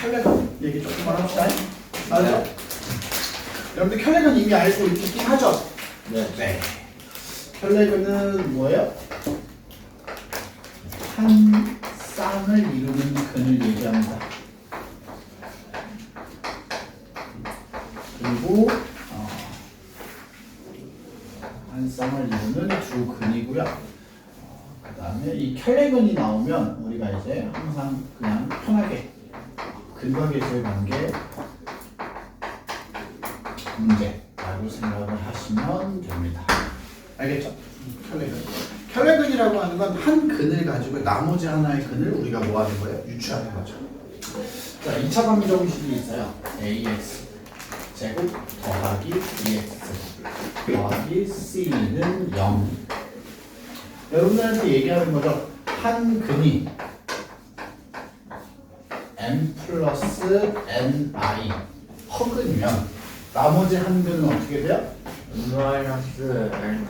켈레건 얘기 조금만 합시다. 알죠? 여러분들 켈레건 이미 알고 있긴 하죠? 네. 켈레건은 뭐예요? 한 쌍을 이루는 근을 얘기합니다. 그리고 한 쌍을 이루는 두 근이고요. 그 다음에 이 켈레건이 나오면 우리가 이제 항상 그냥 편하게 근과 계수의 관계 문제라고 생각을 하시면 됩니다. 알겠죠? 켈레건이라고 하는 건 한 근을 가지고 나머지 하나의 근을 우리가 뭐 하는 거예요? 유추하는 거죠. 자, 2차 방정식이 있어요. ax 제곱 더하기 bx 더하기 c는 0. 여러분들한테 얘기하는 거죠. 한 근이 n 플러스 ni 허근이면 나머지 한 근은 어떻게 돼요? 마이너스 ni.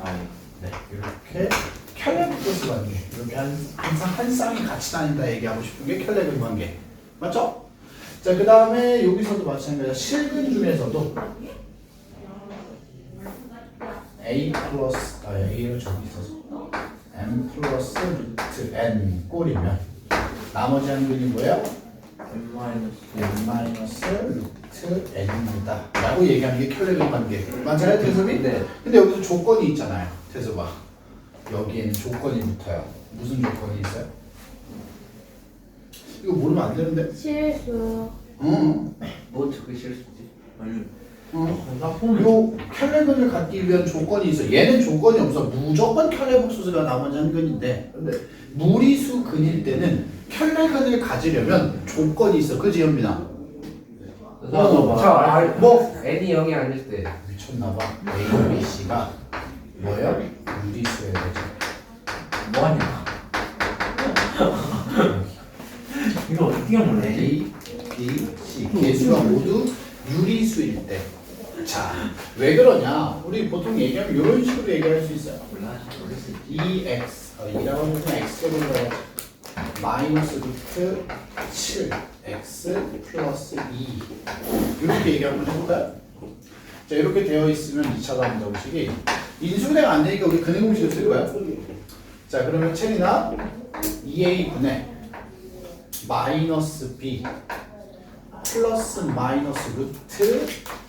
네, 이렇게 켈레브스 관계. 이렇게 항상 한 쌍이 같이 다닌다 얘기하고 싶은 게 켈레브 관계. 맞죠? 자, 그 다음에 여기서도 마찬가지야. 실근 중에서도 a 플러스 a를 저기 있어서 n 플러스 루트 n 꼴이면 나머지 한 근이 뭐예요? n 마이너스 루트 n입니다. 라고 얘기하는 게 켈레브 관계. 맞아요, 태섭이? 네. 근데 여기서 조건이 있잖아요, 태섭아. 여기에는 조건이 붙어요. 무슨 조건이 있어요? 이거 모르면 안 되는데? 실수. 응. 뭐 어떻게 실수지? 아니. 요 켈레근을 갖기 위한 조건이 있어. 얘는 조건이 없어. 무조건 켈레복수가 나머지 한 근인데, 근데 무리수 근일 때는 켈레근을 가지려면 조건이 있어. 그지, 현민아? 뭐? n이 0이 아닐 때. 미쳤나봐. A, B, C가 뭐예요? 무리수여야 되죠. 뭐하냐? 이거 어떻게 하면 A, B, C 개수가 모두 유리수일 때. 자, 왜 그러냐? 우리 보통 얘기하면 이런 식으로 얘기할 수 있어요. 2x, 2라고 하면 x제곱이라고 하죠. 마이너스 루트 7x 플러스 2 이렇게 얘기 한번 해볼까요? 자, 이렇게 되어 있으면 2차 방정식이 인수분해가 안 되니까 우리 근해 공식을 쓸 거야. 자, 그러면 체리나 2a분의 마이너스 b 플러스 마이너스 루트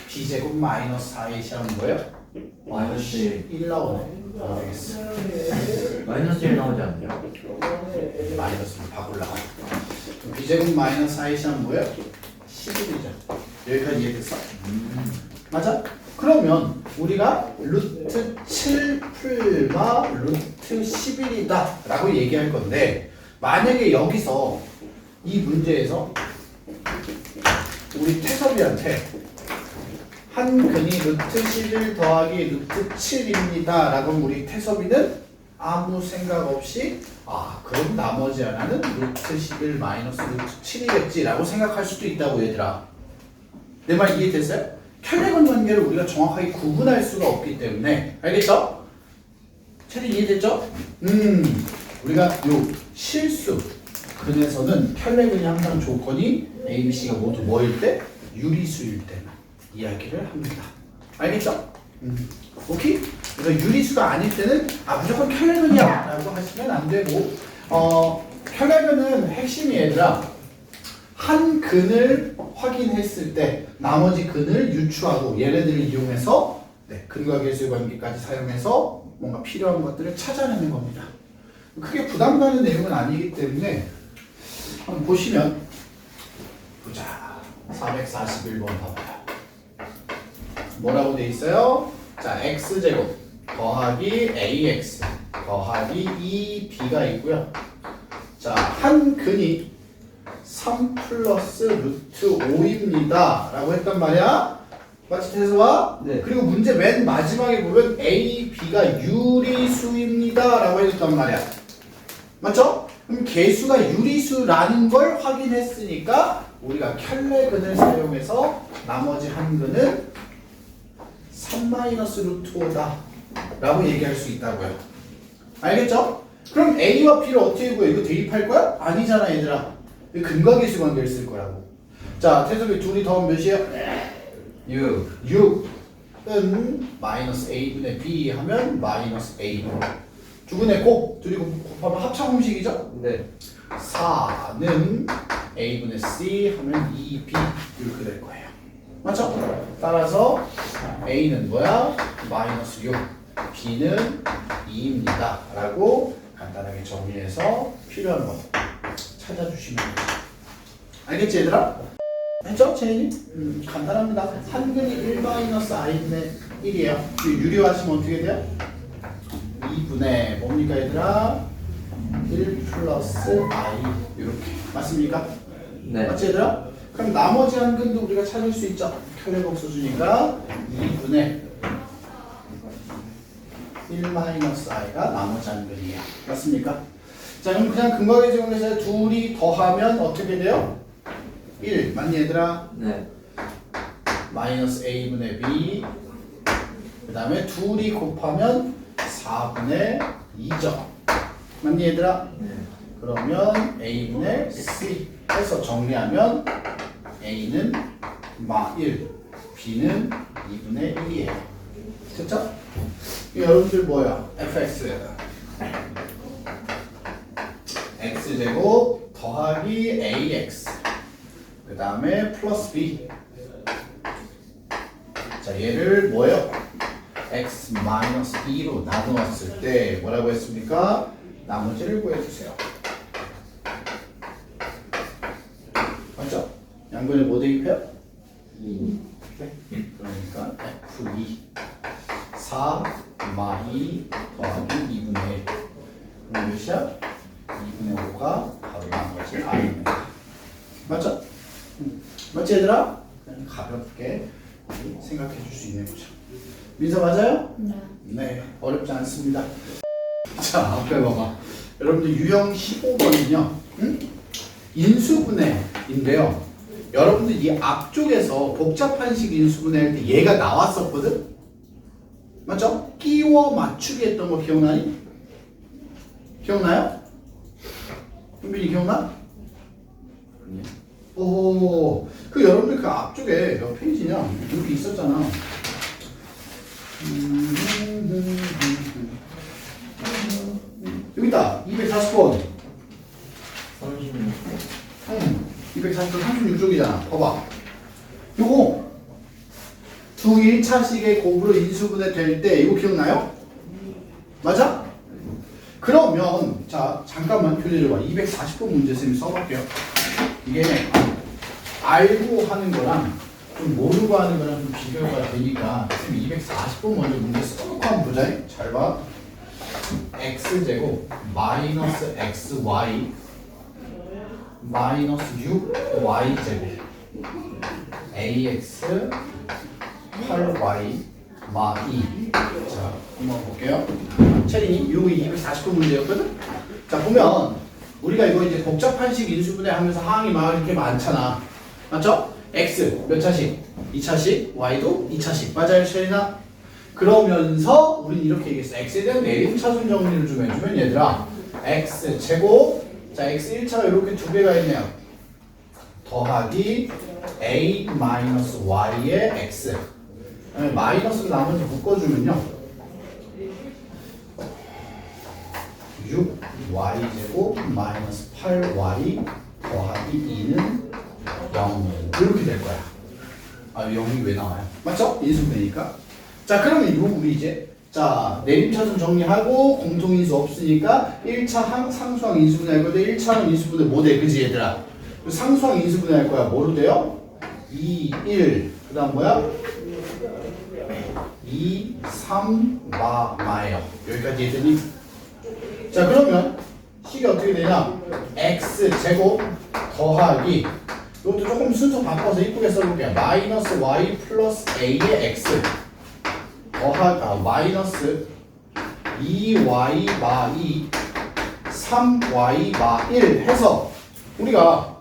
b제곱 마이너스 4a 하는 거예요? 마이너스 1 나오네. 알겠어. 마이너스 1 나오지 않나요? 마이너스로 바꾸려고. b제곱 마이너스 4a 하면 뭐예요? 11이죠. 여기까지 이해됐어? 맞아? 그러면 우리가 루트 7 풀마 루트 11이다 라고 얘기할 건데, 만약에 여기서 이 문제에서 우리 태섭이한테 한 근이 루트 11 더하기 루트 7입니다 라고 하면 우리 태섭이는 아무 생각 없이 그럼 나머지 하나는 루트 11 마이너스 루트 7이겠지 라고 생각할 수도 있다고, 얘들아. 내 말 이해됐어요? 켈레건 관계를 우리가 정확하게 구분할 수가 없기 때문에. 알겠죠? 체리 이해됐죠? 우리가 요 실수 근에서는 켈레건이 항상 조건이 A, B, C가 모두 뭐일 때? 유리수일 때만 이야기를 합니다. 알겠죠? 오케이? 그래서 유리수가 아닐 때는 무조건 켈레건이야 라고 하시면 안 되고, 켈레건은 핵심이 얘들아, 한 근을 확인했을 때 나머지 근을 유추하고 얘네들을 이용해서 근과 계수의 관계까지 사용해서 뭔가 필요한 것들을 찾아내는 겁니다. 크게 부담 가는 내용은 아니기 때문에 한번 보시면, 보자. 441번 봐봐요. 뭐라고 돼 있어요? 자, x제곱 더하기 ax 더하기 2b가 있고요. 자, 한 근이 3 플러스 루트 5입니다 라고 했단 말이야. 맞지, 태수와? 네. 그리고 문제 맨 마지막에 보면 A, B가 유리수입니다 라고 해줬단 말이야. 맞죠? 그럼 개수가 유리수라는 걸 확인했으니까 우리가 켈레근을 사용해서 나머지 한 근은 3 마이너스 루트 5다 라고 얘기할 수 있다고요. 알겠죠? 그럼 A와 B를 어떻게 구해? 이거 대입할 거야? 아니잖아, 얘들아. 근과 계수 관계를 쓸 거라고. 자, 태섭이 둘이 더하면 몇이에요? 6. 6은 마이너스 a분의 b 하면 마이너스 a. 두근의 곱, 둘이 곱하면 합차 공식이죠? 네. 4는 a분의 c 하면 2b 이렇게 될 거예요. 맞죠? 따라서 a는 뭐야? 마이너스 6, b는 2입니다. 라고 간단하게 정리해서 필요한 거 찾아주시면 돼요. 알겠지 얘들아? 했죠? 채인이? 간단합니다. 한근이 1-i분의 1이에요. 유리화하시면 어떻게 돼요? 2분의 뭡니까 얘들아? 1 플러스 i 이렇게 맞습니까? 네. 맞지 얘들아? 그럼 나머지 한 근도 우리가 찾을 수 있죠? 혈액ộc 수준이니까 2분의 1-i가 나머지 한 근이에요. 맞습니까? 자 그럼 그냥 근거계 제공에서 둘이 더하면 어떻게 돼요? 1 맞니 얘들아? 네. 마이너스 a분의 b 그 다음에 둘이 곱하면 4분의 2죠. 맞니 얘들아? 네. 그러면 a분의 c 해서 정리하면 a는 마1 b는 2분의 1이에요. 됐죠? 여러분들 뭐야? fx x제곱 더하기 ax 그 다음에 플러스 b 자 얘를 뭐예요? x 마이너스 2로 나누었을 때 뭐라고 했습니까? 나머지를 구해주세요. 맞죠? 양변에 뭐 대입해요? 2. 네. 그러니까 f2 4 마2 더하기 2분의 1 그럼 몇이야? 2분의 5가 바로 나머지 i입니다. 맞죠? 맞지 얘들아? 그냥 가볍게 생각해 줄 수 있는 거죠. 민서 맞아요? 네. 네, 어렵지 않습니다. 자, 앞에 봐봐. 여러분들 유형 15번은요, 인수분해인데요. 여러분들 이 앞쪽에서 복잡한식 인수분해할 때 얘가 나왔었거든? 맞죠? 끼워 맞추기 했던 거 기억나니? 기억나요? 현빈이 기억나? 오, 그 여러분들 그 앞쪽에 몇 페이지냐? 이렇게 있었잖아. 여기다 240번 36. 240번 36쪽이잖아. 봐봐. 요거 두 1차식의 곱으로 인수분해 될 때 이거 기억나요? 맞아? 그러면 자 잠깐만 교재를 봐. 240번 문제 쌤이 써볼게요. 이게 알고 하는 거랑 좀 모르고 하는 거랑 좀 비교가 되니까 쌤이 240번 먼저 문제 써놓고 한번 보자. 잘 봐. x제곱 마이너스 xy 마이너스 6y제곱 ax 8y 마2 자 한번 볼게요. 체린이 이게 240번 문제였거든? 자 보면 우리가 이거 이제 복잡한식 인수분해 하면서 항이 막 이렇게 많잖아. 맞죠? x 몇 차식? 2차식 y도 2차식 맞아요 체린아? 그러면서 우린 이렇게 얘기했어. x에 대한 내림차순 정리를 좀 해주면 얘들아 x 제곱 자 x 1차가 이렇게 두 개가 있네요. 더하기 a 마이너스 y의 x 마이너스를 나머지 묶어주면요 6y제곱 마이너스 8y 더하기 2는 0 이렇게 될 거야. 아 0이 왜 나와요? 맞죠? 인수분해니까. 자 그러면 이거 우리 이제 자 내림차순 정리하고 공통인수 없으니까 1차 상수항 인수분해 할 건데 1차는 인수분해 못해 그지 얘들아? 상수항 인수분해 할 거야. 뭐로 돼요? 2, 1 그 다음 뭐야? 2, 3, 마예요. 여기까지 얘들이 자 그러면 식이 어떻게 되냐? x제곱 더하기 이것도 조금 순서 바꿔서 이쁘게 써볼게요. 마이너스 y 플러스 a의 x 더하기 마이너스 2y 마2 3y 마1 해서 우리가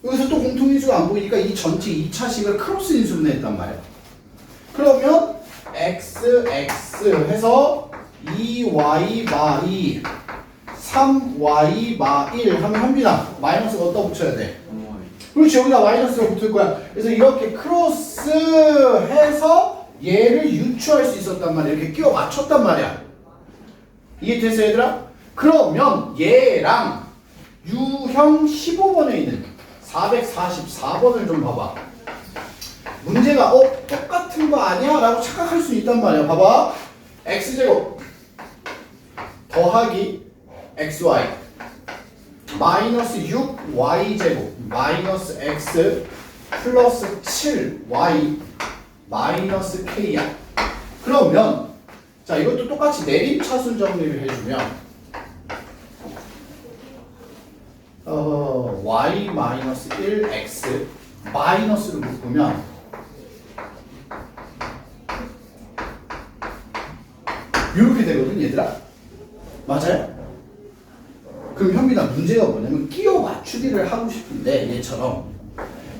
여기서 또 공통인수가 안 보이니까 이 전체 2차식을 크로스 인수분해 했단 말이야. 그러면 x 해서 2y 마2 3y 마1 하면 현빈아 마이너스가 어디다 붙여야 돼? 그렇지, 여기다 마이너스가 붙을 거야. 그래서 이렇게 크로스해서 얘를 유추할 수 있었단 말이야. 이렇게 끼워 맞췄단 말이야. 이해됐어, 얘들아? 그러면 얘랑 유형 15번에 있는 444번을 좀 봐봐. 문제가 똑같은 거 아니야? 라고 착각할 수 있단 말이야. 봐봐. x제곱 더하기 xy 마이너스 6y제곱 마이너스 x 플러스 7y 마이너스 k야. 그러면 자, 이것도 똑같이 내림차순 정리를 해주면 y 마이너스 1 x 마이너스를 묶으면 이렇게 되거든, 얘들아. 맞아요? 그럼 현빈아, 문제가 뭐냐면 끼워 맞추기를 하고 싶은데 얘처럼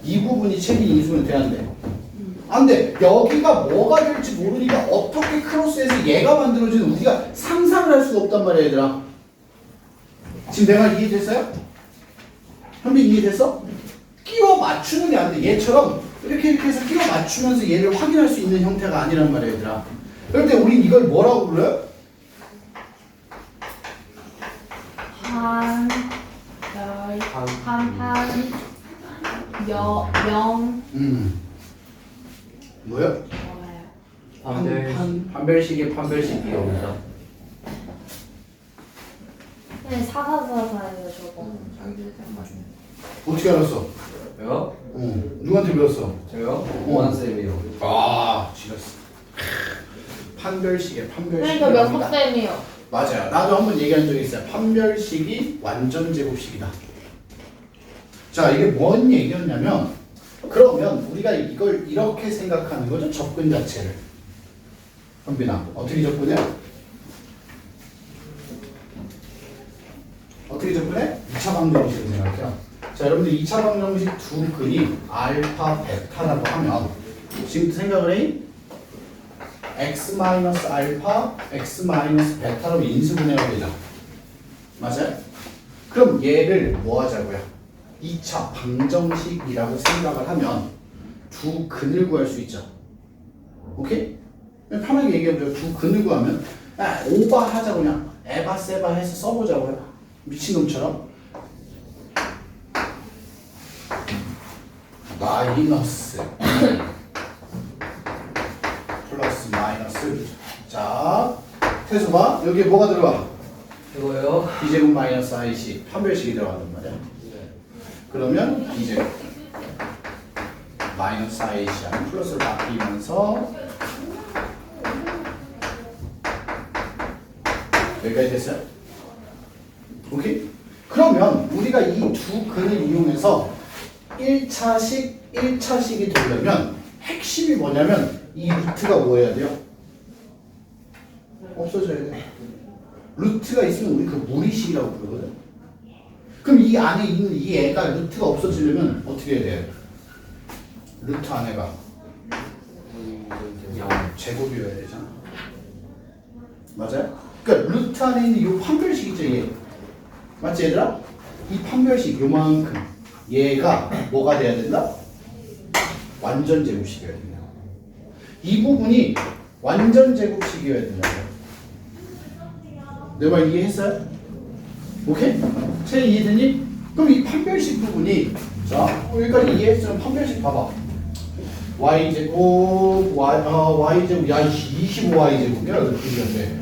이 부분이 책임 인수는 돼야돼. 안 돼. 여기가 뭐가 될지 모르니까 어떻게 크로스해서 얘가 만들어지는 우리가 상상을 할 수가 없단 말이야, 얘들아. 지금 내 말 이해됐어요? 현빈 이해됐어? 끼워 맞추는 게 안 돼. 얘처럼 이렇게 해서 끼워 맞추면서 얘를 확인할 수 있는 형태가 아니란 말이야, 얘들아. 그런데 우린 이걸 뭐라고 불러요? 뭐요? 판별식의 판별식이 여기서. 네, 사사사사예요, 저거. 자기들 딱 맞네. 어떻게 알았어? 왜요? 누구한테 배웠어? 저요? 원쌤이요. 아, 지렸어. 판별식의 판별식이 그러니까 몇 학생이요? 맞아요. 나도 한번 얘기한 적이 있어요. 판별식이 완전 제곱식이다. 자, 이게 뭔 얘기였냐면, 그러면 우리가 이걸 이렇게 생각하는 거죠. 접근 자체를. 현빈아, 어떻게 접근해? 어떻게 접근해? 2차 방정식을 생각해요. 자, 여러분들 2차 방정식 두 근이 알파, 베타라고 하면 지금 생각을 해? x-알파, x-베타로 인수분해가 되죠. 맞아요? 그럼 얘를 뭐 하자고요? 2차 방정식이라고 생각을 하면 두 근을 구할 수 있죠. 오케이? 그냥 편하게 얘기해보죠. 두 근을 구하면 오버하자고 그냥 에바세바 해서 써보자고요. 미친놈처럼. 마이너스 플러스 마이너스. 자, 태수 봐. 여기에 뭐가 들어가? 이거요? b제곱 마이너스 ic 판별식이 들어간단 말이야. 그러면 b제곱 마이너스 ic 하면 플러스로 바뀌면서 여기까지 됐어요? 오케이? 그러면 우리가 이 두 근을 이용해서 1차식이 되려면 핵심이 뭐냐면 이 루트가 뭐 해야 돼요? 없어져야 돼. 루트가 있으면 우리 그 무리식이라고 부르거든. 그럼 이 안에 있는 이 애가 루트가 없어지려면 어떻게 해야 돼요? 루트 안에가 제곱이어야 되잖아. 맞아요? 그러니까 루트 안에 있는 이 판별식 있죠, 얘. 맞지, 얘들아? 이 판별식 요만큼 얘가 뭐가 돼야 된다? 완전 제곱식이어야 된다. 이 부분이 완전 제곱식이어야 된다고요. 내 말 이해했어요? 오케이? 제 이해되니? 그럼 이 판별식 부분이 자 여기까지 이해했으면 판별식 봐봐. y제곱 y제곱 야 25y제곱이야. 그런데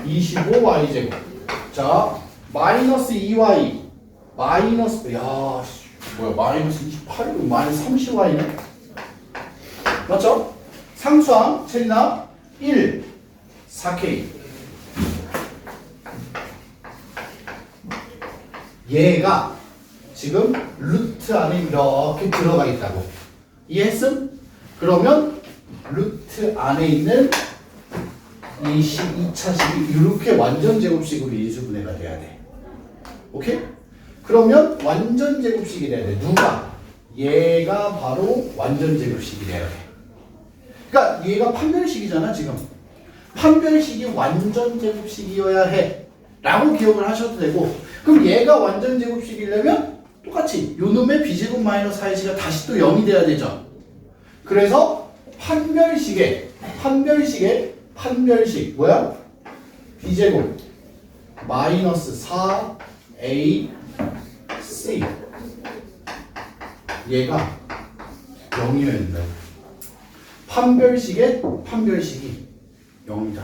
25y제곱. 자 마이너스 2y 마이너스 야 뭐야 마이너스 28이고 마이너스 30y네. 맞죠? 상수항 체리나 1 4k. 얘가 지금 루트 안에 이렇게 들어가 있다고. 이해했음? 그러면 루트 안에 있는 이 2차식이 이렇게 완전 제곱식으로 인수분해가 돼야 돼. 오케이? 그러면 완전 제곱식이 돼야 돼. 누가? 얘가 바로 완전 제곱식이 돼야 돼. 그러니까 얘가 판별식이잖아 지금. 판별식이 완전 제곱식이어야 해 라고 기억을 하셔도 되고, 그럼 얘가 완전 제곱식이려면 똑같이 요 놈의 b제곱 마이너스 4ac가 다시 또 0이 돼야 되죠. 그래서 판별식의 뭐야? b제곱 마이너스 4ac 얘가 0이어야 된다고. 판별식이 0이다.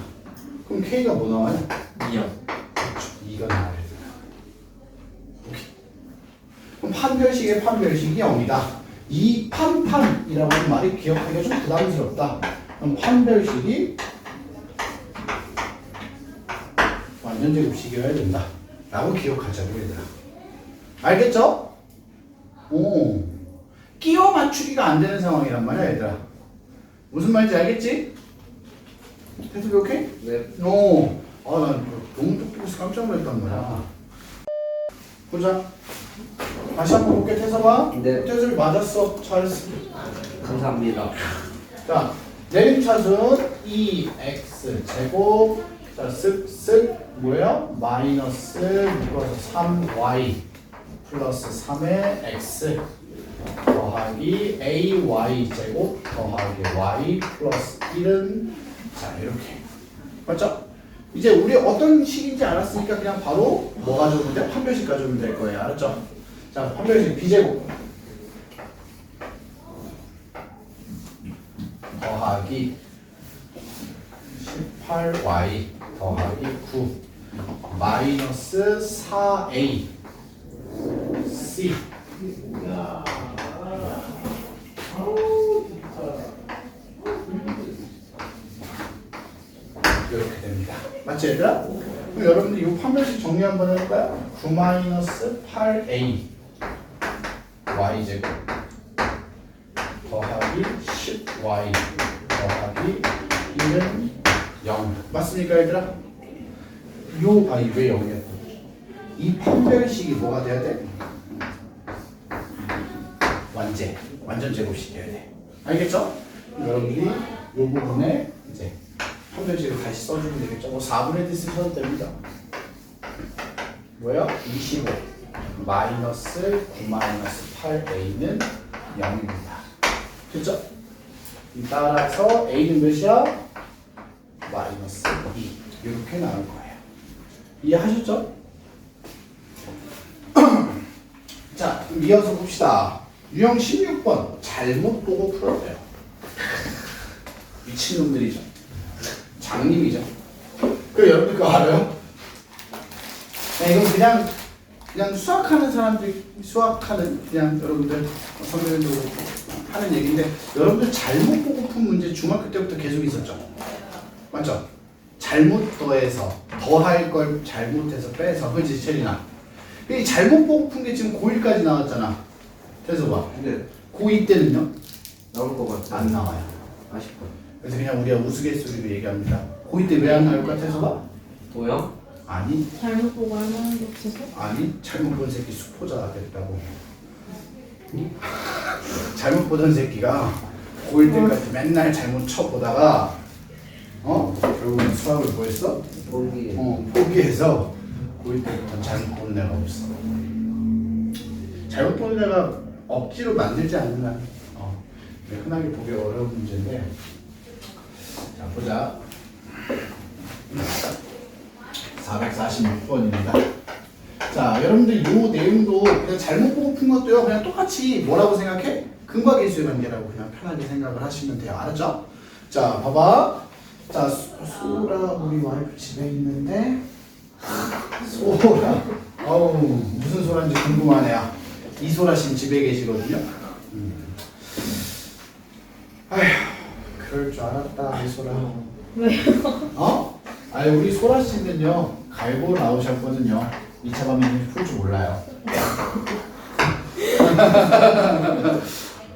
그럼 k가 뭐 나와요? 2요. 그렇죠. 2가 나와야 돼. 오케이. 그럼 판별식이 0이다. 이 판이라고 하는 말이 기억하기가 좀 부담스럽다. 그럼 판별식이 완전 제곱식이어야 된다. 라고 기억하자고 얘들아. 알겠죠? 오. 끼워 맞추기가 안 되는 상황이란 말이야 얘들아. 무슨 말인지 알겠지? 태습이 오케이? 네. 오. 아, 난 너무 똑똑해서 깜짝 놀랐단 말이야. 보자. 다시 한번 볼게, 태섭아. 네. 태섭이 맞았어. 잘했어. 감사합니다. 자, 내림차순 2x 제곱. 자, 쓱쓱 뭐예요? 마이너스 묶어서 3y 플러스 3의 x 더하기 ay 제곱 더하기 y 플러스 1은 자, 이렇게. 맞죠? 이제 우리 어떤 식인지 알았으니까 그냥 바로 뭐 가져오면 돼? 판별식 가져오면 될 거예요. 알았죠? 자, 판별식 b제곱 더하기 18y 더하기 9 마이너스 4a c 이렇게 됩니다. 맞지 얘들아? 그럼 여러분들 이 판별식 정리 한번 해볼까요? 9 마이너스 8a y제곱 더하기 10y 더하기 1은 0 맞습니까 얘들아? 아니 왜 0이야? 이 판별식이 뭐가 돼야 돼? 완전 제곱식이어야 돼. 알겠죠? 여러분들이 이 부분에 이제 판별식을 다시 써주면 되겠죠? 뭐 4분의 1 쓰셔도 됩니다. 뭐야? 25 마이너스 9 마이너스 8a는 0입니다. 됐죠? 따라서 a는 몇이야? 마이너스 2 이렇게 나올 거예요. 이해하셨죠? 자, 그럼 이어서 봅시다. 유형 16번 잘못 보고 풀었대요. 미친놈들이죠. 장님이죠. 그 여러분들 그거 알아요? 네, 이건 그냥 수학하는 사람들 그냥 여러분들 선배님도 하는 얘기인데 여러분들 잘못 보고 푼 문제 중학교 때부터 계속 있었죠. 맞죠? 잘못 더해서 더할 걸 잘못해서 빼서 그렇지 체리나. 이 잘못 보고 푼 게 지금 고1까지 나왔잖아. 그래서 봐. 근데 고2 때는요? 나올 것 같아요. 안 나와요. 아쉽다. 그래서 그냥 우리가 우스갯소리로 얘기합니다. 고2 때 왜 안 나올 것 같아서 봐? 도영? 아니 잘못 보고 할 만한 게 없어서? 잘못 본 새끼 수포자가 됐다고. 잘못 보던 새끼가 고1 때까지 맨날 잘못 쳐보다가 결국은 수학을 뭐 했어? 포기. 포기해서 고1 때부터 잘못 보는 애가 없어. 잘못 보는 애가 억지로 만들지 않는 한 흔하게 보기 어려운 문제인데 자 보자. 446번입니다. 자 여러분들 이 내용도 그냥 잘못 보고 푼 것도요 그냥 똑같이 뭐라고 생각해? 근과 계수의 관계라고 그냥 편하게 생각을 하시면 돼요. 알았죠? 자 봐봐. 자 소라 우리 와이프 집에 있는데 소라 무슨 소라인지 궁금하네요. 이소라 씨는 집에 계시거든요. 아휴 그럴 줄 알았다 이소라. 왜요? 아니 우리 소라 씨는요 갈고 나오셨거든요. 2차 방면 풀 줄 몰라요.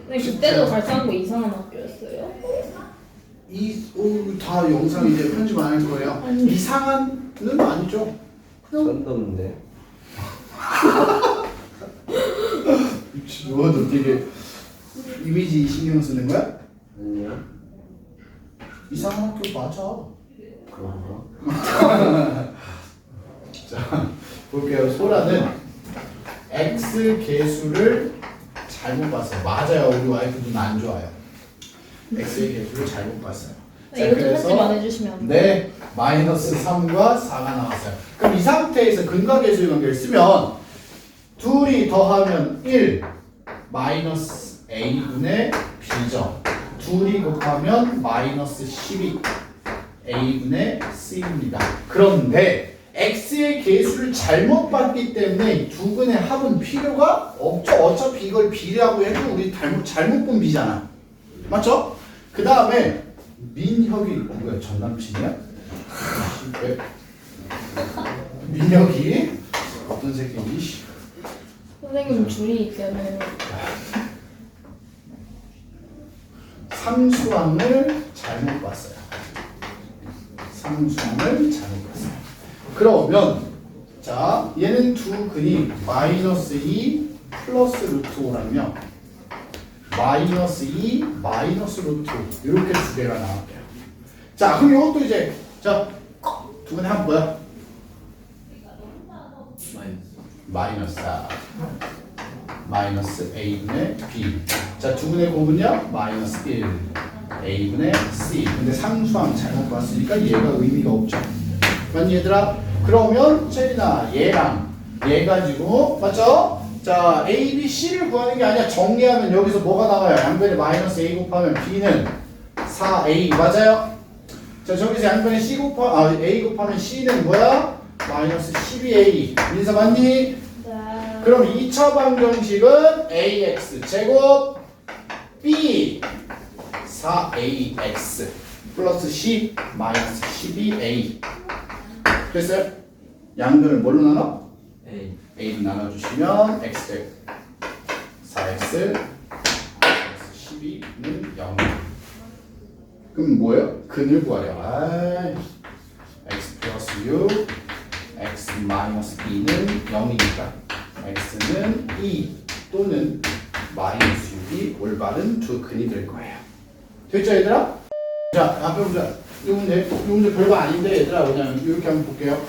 근데 그때도 발사한 거 이상한 학교였어요? 다 영상 이제 편집 안 할 거예요. 아니. 이상한은 아니죠. 선 넘는데. 너도 되게 이미지 신경 쓰는 거야? 아니요. 이상한 학교 맞아. 그런가? 자 볼게요. 소라는 x 계수를 잘못 봤어요. 맞아요. 우리 와이프 눈 안 좋아요. x의 계수를 잘못 봤어요. 자, 이거 좀 편집만 해주시면 안 돼요? 네, 마이너스 3과 4가 나왔어요. 그럼 이 상태에서 근각계수의 관계를 쓰면 둘이 더하면 1 마이너스 a분의 b죠. 둘이 곱하면 마이너스 12 a분의 c입니다. 그런데 x의 계수를 잘못 봤기 때문에 이 두 근의 합은 필요가 없죠. 어차피 이걸 b라고 해도 우리 잘못 본 b잖아. 맞죠? 그 다음에 민혁이 뭐야, 전 남친이야? 왜? 민혁이 어떤 새끼인지. 선생님 줄이 때문에 상수항을 잘못 봤어요. 상수항을 잘못 봤어요. 그러면 자, 얘는 두 근이 마이너스 2 플러스 루트 5라면 마이너스 2 마이너스 루트 5 이렇게 두 개가 나올게요. 자, 그럼 이것도 이제 자, 두 근의 합 뭐야? 마이너스 4 마이너스 a분의 b. 자, 두 분의 곱은요? 마이너스 1 a분의 c. 근데 상수항 잘못 봤으니까 얘가 의미가 없죠. 맞니 얘들아? 그러면 채린아 얘랑 얘 가지고 맞죠? 자, a, b, c를 구하는 게 아니야. 정리하면 여기서 뭐가 나와요? 양변에 마이너스 a 곱하면 b는 4a 맞아요? 자, 저기서 양변에 a 곱하면 c는 뭐야? 마이너스 12a. 민서 맞니? 네. 그럼 2차 방정식은 ax 제곱 b 4ax 플러스 c 마이너스 12a 됐어요? 양변을 뭘로 나눠? A. a로 나눠주시면 x 제곱 4x 플러스 12는 0. 그럼 뭐예요? 근을 구하려. x 플러스 6 x 마이너스 b는 0이니까 x는 2 또는 마이너스 6이 올바른 두 근이 될 거예요. 됐죠 얘들아? 자, 앞에 보자. 이 문제 별거 아닌데 얘들아 그냥 이렇게 한번 볼게요.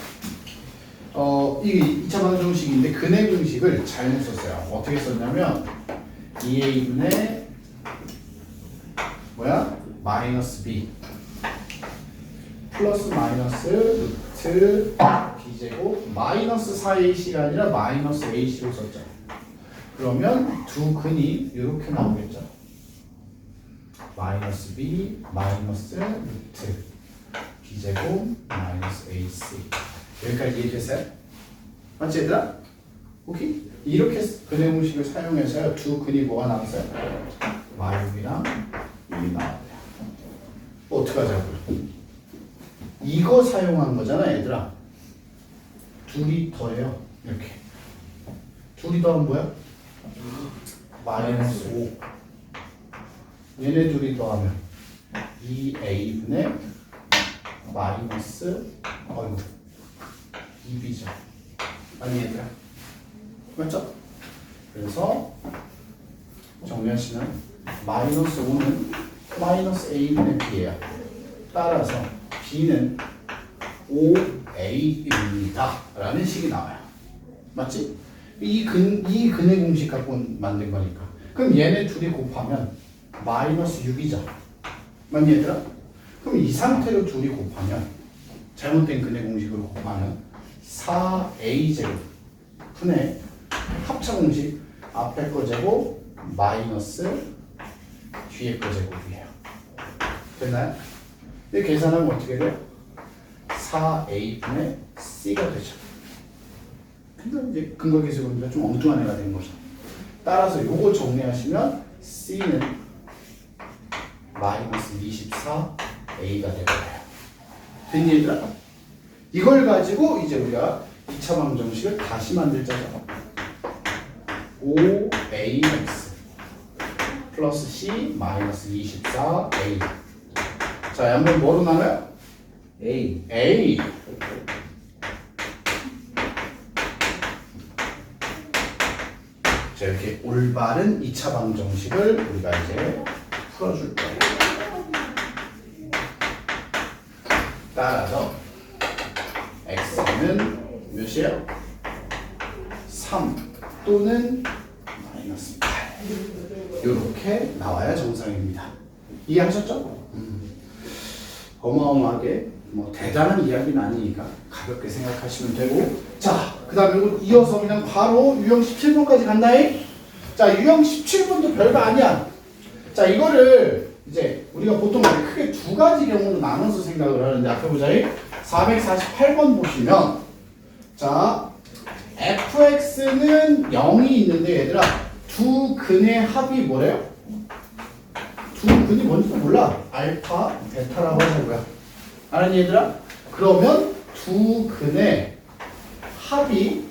이게 2차 방정식인데 근의 공식을 잘못 썼어요. 어떻게 썼냐면 2a분의 뭐야? 마이너스 b 플러스 마이너스 루트 b제곱 마이너스 4ac가 아니라 마이너스 ac로 썼죠. 그러면 두 근이 이렇게 나오겠죠. 마이너스 b 마이너스 루트 b제곱 마이너스 ac. 여기까지 이해됐어요? 맞지 얘들아? 오케이? 이렇게 근의 공식을 사용해서 두 근이 뭐가 나왔어요? 마육이랑 1이 나와요. 어떻게 하자고요? 이거 사용한 거잖아 얘들아. 둘이 더해요. 이렇게 둘이 더하면 뭐야? 마이너스 5. 얘네 둘이 더하면 2a분의 마이너스 2b죠. 아니 얘들아 맞죠? 그래서 정리하시면 마이너스 5는 마이너스 a분의 b예요. 따라서 b는 5a입니다 라는 식이 나와요. 맞지? 이 근의 공식 갖고 만든 거니까. 그럼 얘네 둘이 곱하면 마이너스 6이죠. 맞니 얘들아? 그럼 이 상태로 둘이 곱하면 잘못된 근의 공식으로 곱하면 4a제곱 분의 합차 공식 앞에 거 제곱 마이너스 뒤에 거 제곱이에요. 됐나요? 이 계산하면 어떻게 돼요? 4a분의 c가 되죠. 근데 이제 근거계수 보니까 좀 엉뚱한 애가 된 거죠. 따라서 요거 정리하시면 c는 마이너스 24a가 되거든요. 됐니 얘들아? 이걸 가지고 이제 우리가 2차 방정식을 다시 만들자죠. 5ax 플러스 c 마이너스 24a. 자, 양변 뭐로 나눠요? A. a. 자, 이렇게 올바른 2차 방정식을 우리가 이제 풀어줄 거예요. 따라서 x는 몇이에요? 3 또는 마이너스 8 이렇게 나와야 정상입니다. 이해하셨죠? 어마어마하게 뭐 대단한 이야기는 아니니까 가볍게 생각하시면 되고 자 그 다음에 이어서 그냥 바로 유형 17번까지 간다잉. 자 유형 17번도 별거 아니야. 자 이거를 이제 우리가 보통 크게 두 가지 경우로 나눠서 생각을 하는데 앞에 보자잉. 448번 보시면 자 fx는 0이 있는데 얘들아 두 근의 합이 뭐래요? 두 근이 뭔지도 몰라. 알파, 베타라고 하자고요. 알았니 얘들아? 그러면 두 근의 합이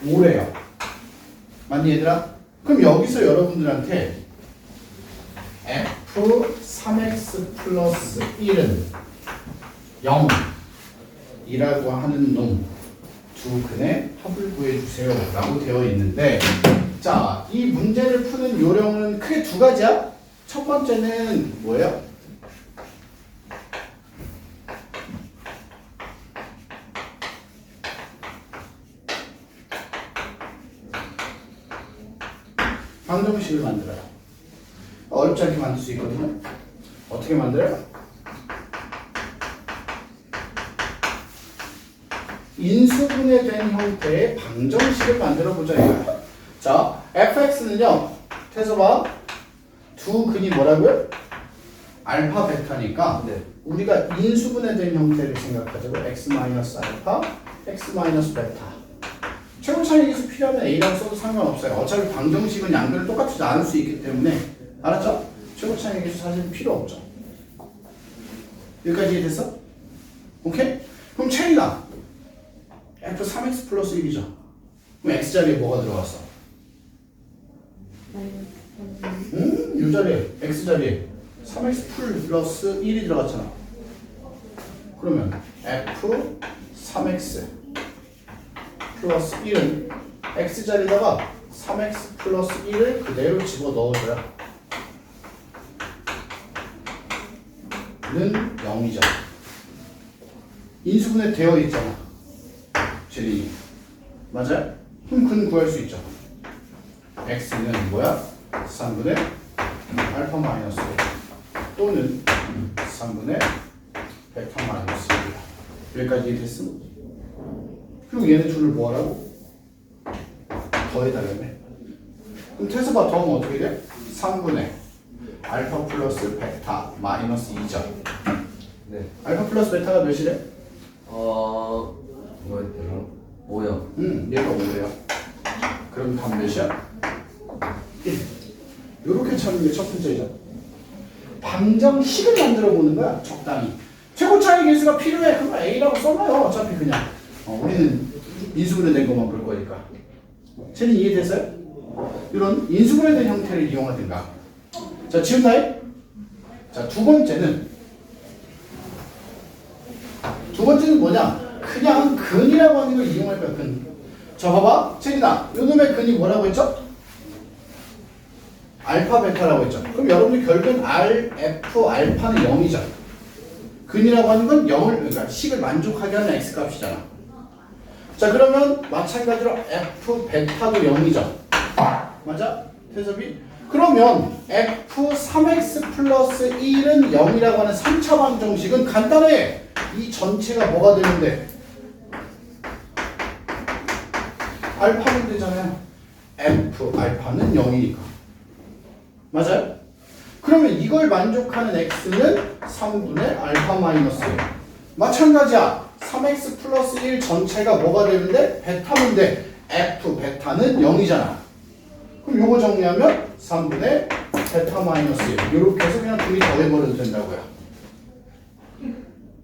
5래요. 맞니 얘들아? 그럼 여기서 여러분들한테 f3x 플러스 1은 0이라고 하는 놈 두 근의 합을 구해주세요 라고 되어 있는데 자, 이 문제를 푸는 요령은 크게 두 가지야. 첫 번째는 뭐예요? 방정식을 만들어요. 어렵지 않게 만들 수 있거든요. 어떻게 만들어요? 인수분해된 형태의 방정식을 만들어 보자 이거야. 자, fx는요. 태서봐. 두 근이 뭐라고요? 알파 베타니까 네. 우리가 인수분해된 형태를 생각하자고 x-알파, x-베타. 최고차이 계수 필요하면 a라고 써도 상관없어요. 어차피 방정식은 양변을 똑같이 나눌 수 있기 때문에 알았죠? 최고차이 계수 사실 필요 없죠. 여기까지 이해됐어? 오케이? 그럼 체리다. f3x 플러스 1이죠. 그럼 x자리에 뭐가 들어갔어? 이 자리에 x자리에 3x 플러스 1이 들어갔잖아. 그러면 f3x 플러스 1은 x자리에다가 3x 플러스 1을 그대로 집어넣어줘야 는 0이잖아. 인수분해 되어 있잖아. 제리 맞아요? 그럼 근 구할 수 있죠. x는 뭐야? 3분의 알파 마이너스 1 또는 3분의 베타 마이너스 1이야. 여기까지 이해됐음? 그리고 얘네 둘을 뭐하라고? 더해달라며. 그럼 태서봐 더하면 어떻게 돼? 3분의 알파 플러스 베타 마이너스 2죠. 네. 알파 플러스 베타가 몇이래? 뭐였더라? 5요. 얘가 5래요. 그럼 답 몇이야? 1. 요렇게 찾는 게 첫 번째죠. 방정식을 만들어 보는 거야, 적당히. 최고 차이 계수가 필요해. 그럼 A라고 써놔요. 어차피 그냥. 우리는 인수분해된 것만 볼 거니까. 쟤는 이해됐어요? 이런 인수분해된 형태를 이용하든가. 자, 지웠나요? 자, 두 번째는 뭐냐? 그냥 근이라고 하는 걸 이용할 거야, 근. 자, 봐봐. 쟤이다. 요놈의 근이 뭐라고 했죠? 알파, 베타라고 했죠. 그럼 여러분이 결국은 R, F, 알파는 0이죠. 근이라고 하는 건 0을, 그러니까 식을 만족하게 하는 x 값이잖아. 자, 그러면 마찬가지로 F, 베타도 0이죠. 맞아? 태섭이? 그러면 F 3x 플러스 1은 0이라고 하는 3차 방정식은 간단해. 이 전체가 뭐가 되는데? 알파는 되잖아요. F, 알파는 0이니까. 맞아요? 그러면 이걸 만족하는 x는 3분의 알파 마이너스 1. 마찬가지야. 3x 플러스 1 전체가 뭐가 되는데? 베타인데 f 베타는 0이잖아. 그럼 요거 정리하면 3분의 베타 마이너스 1. 이렇게 해서 그냥 둘이 더해버려도 된다고요.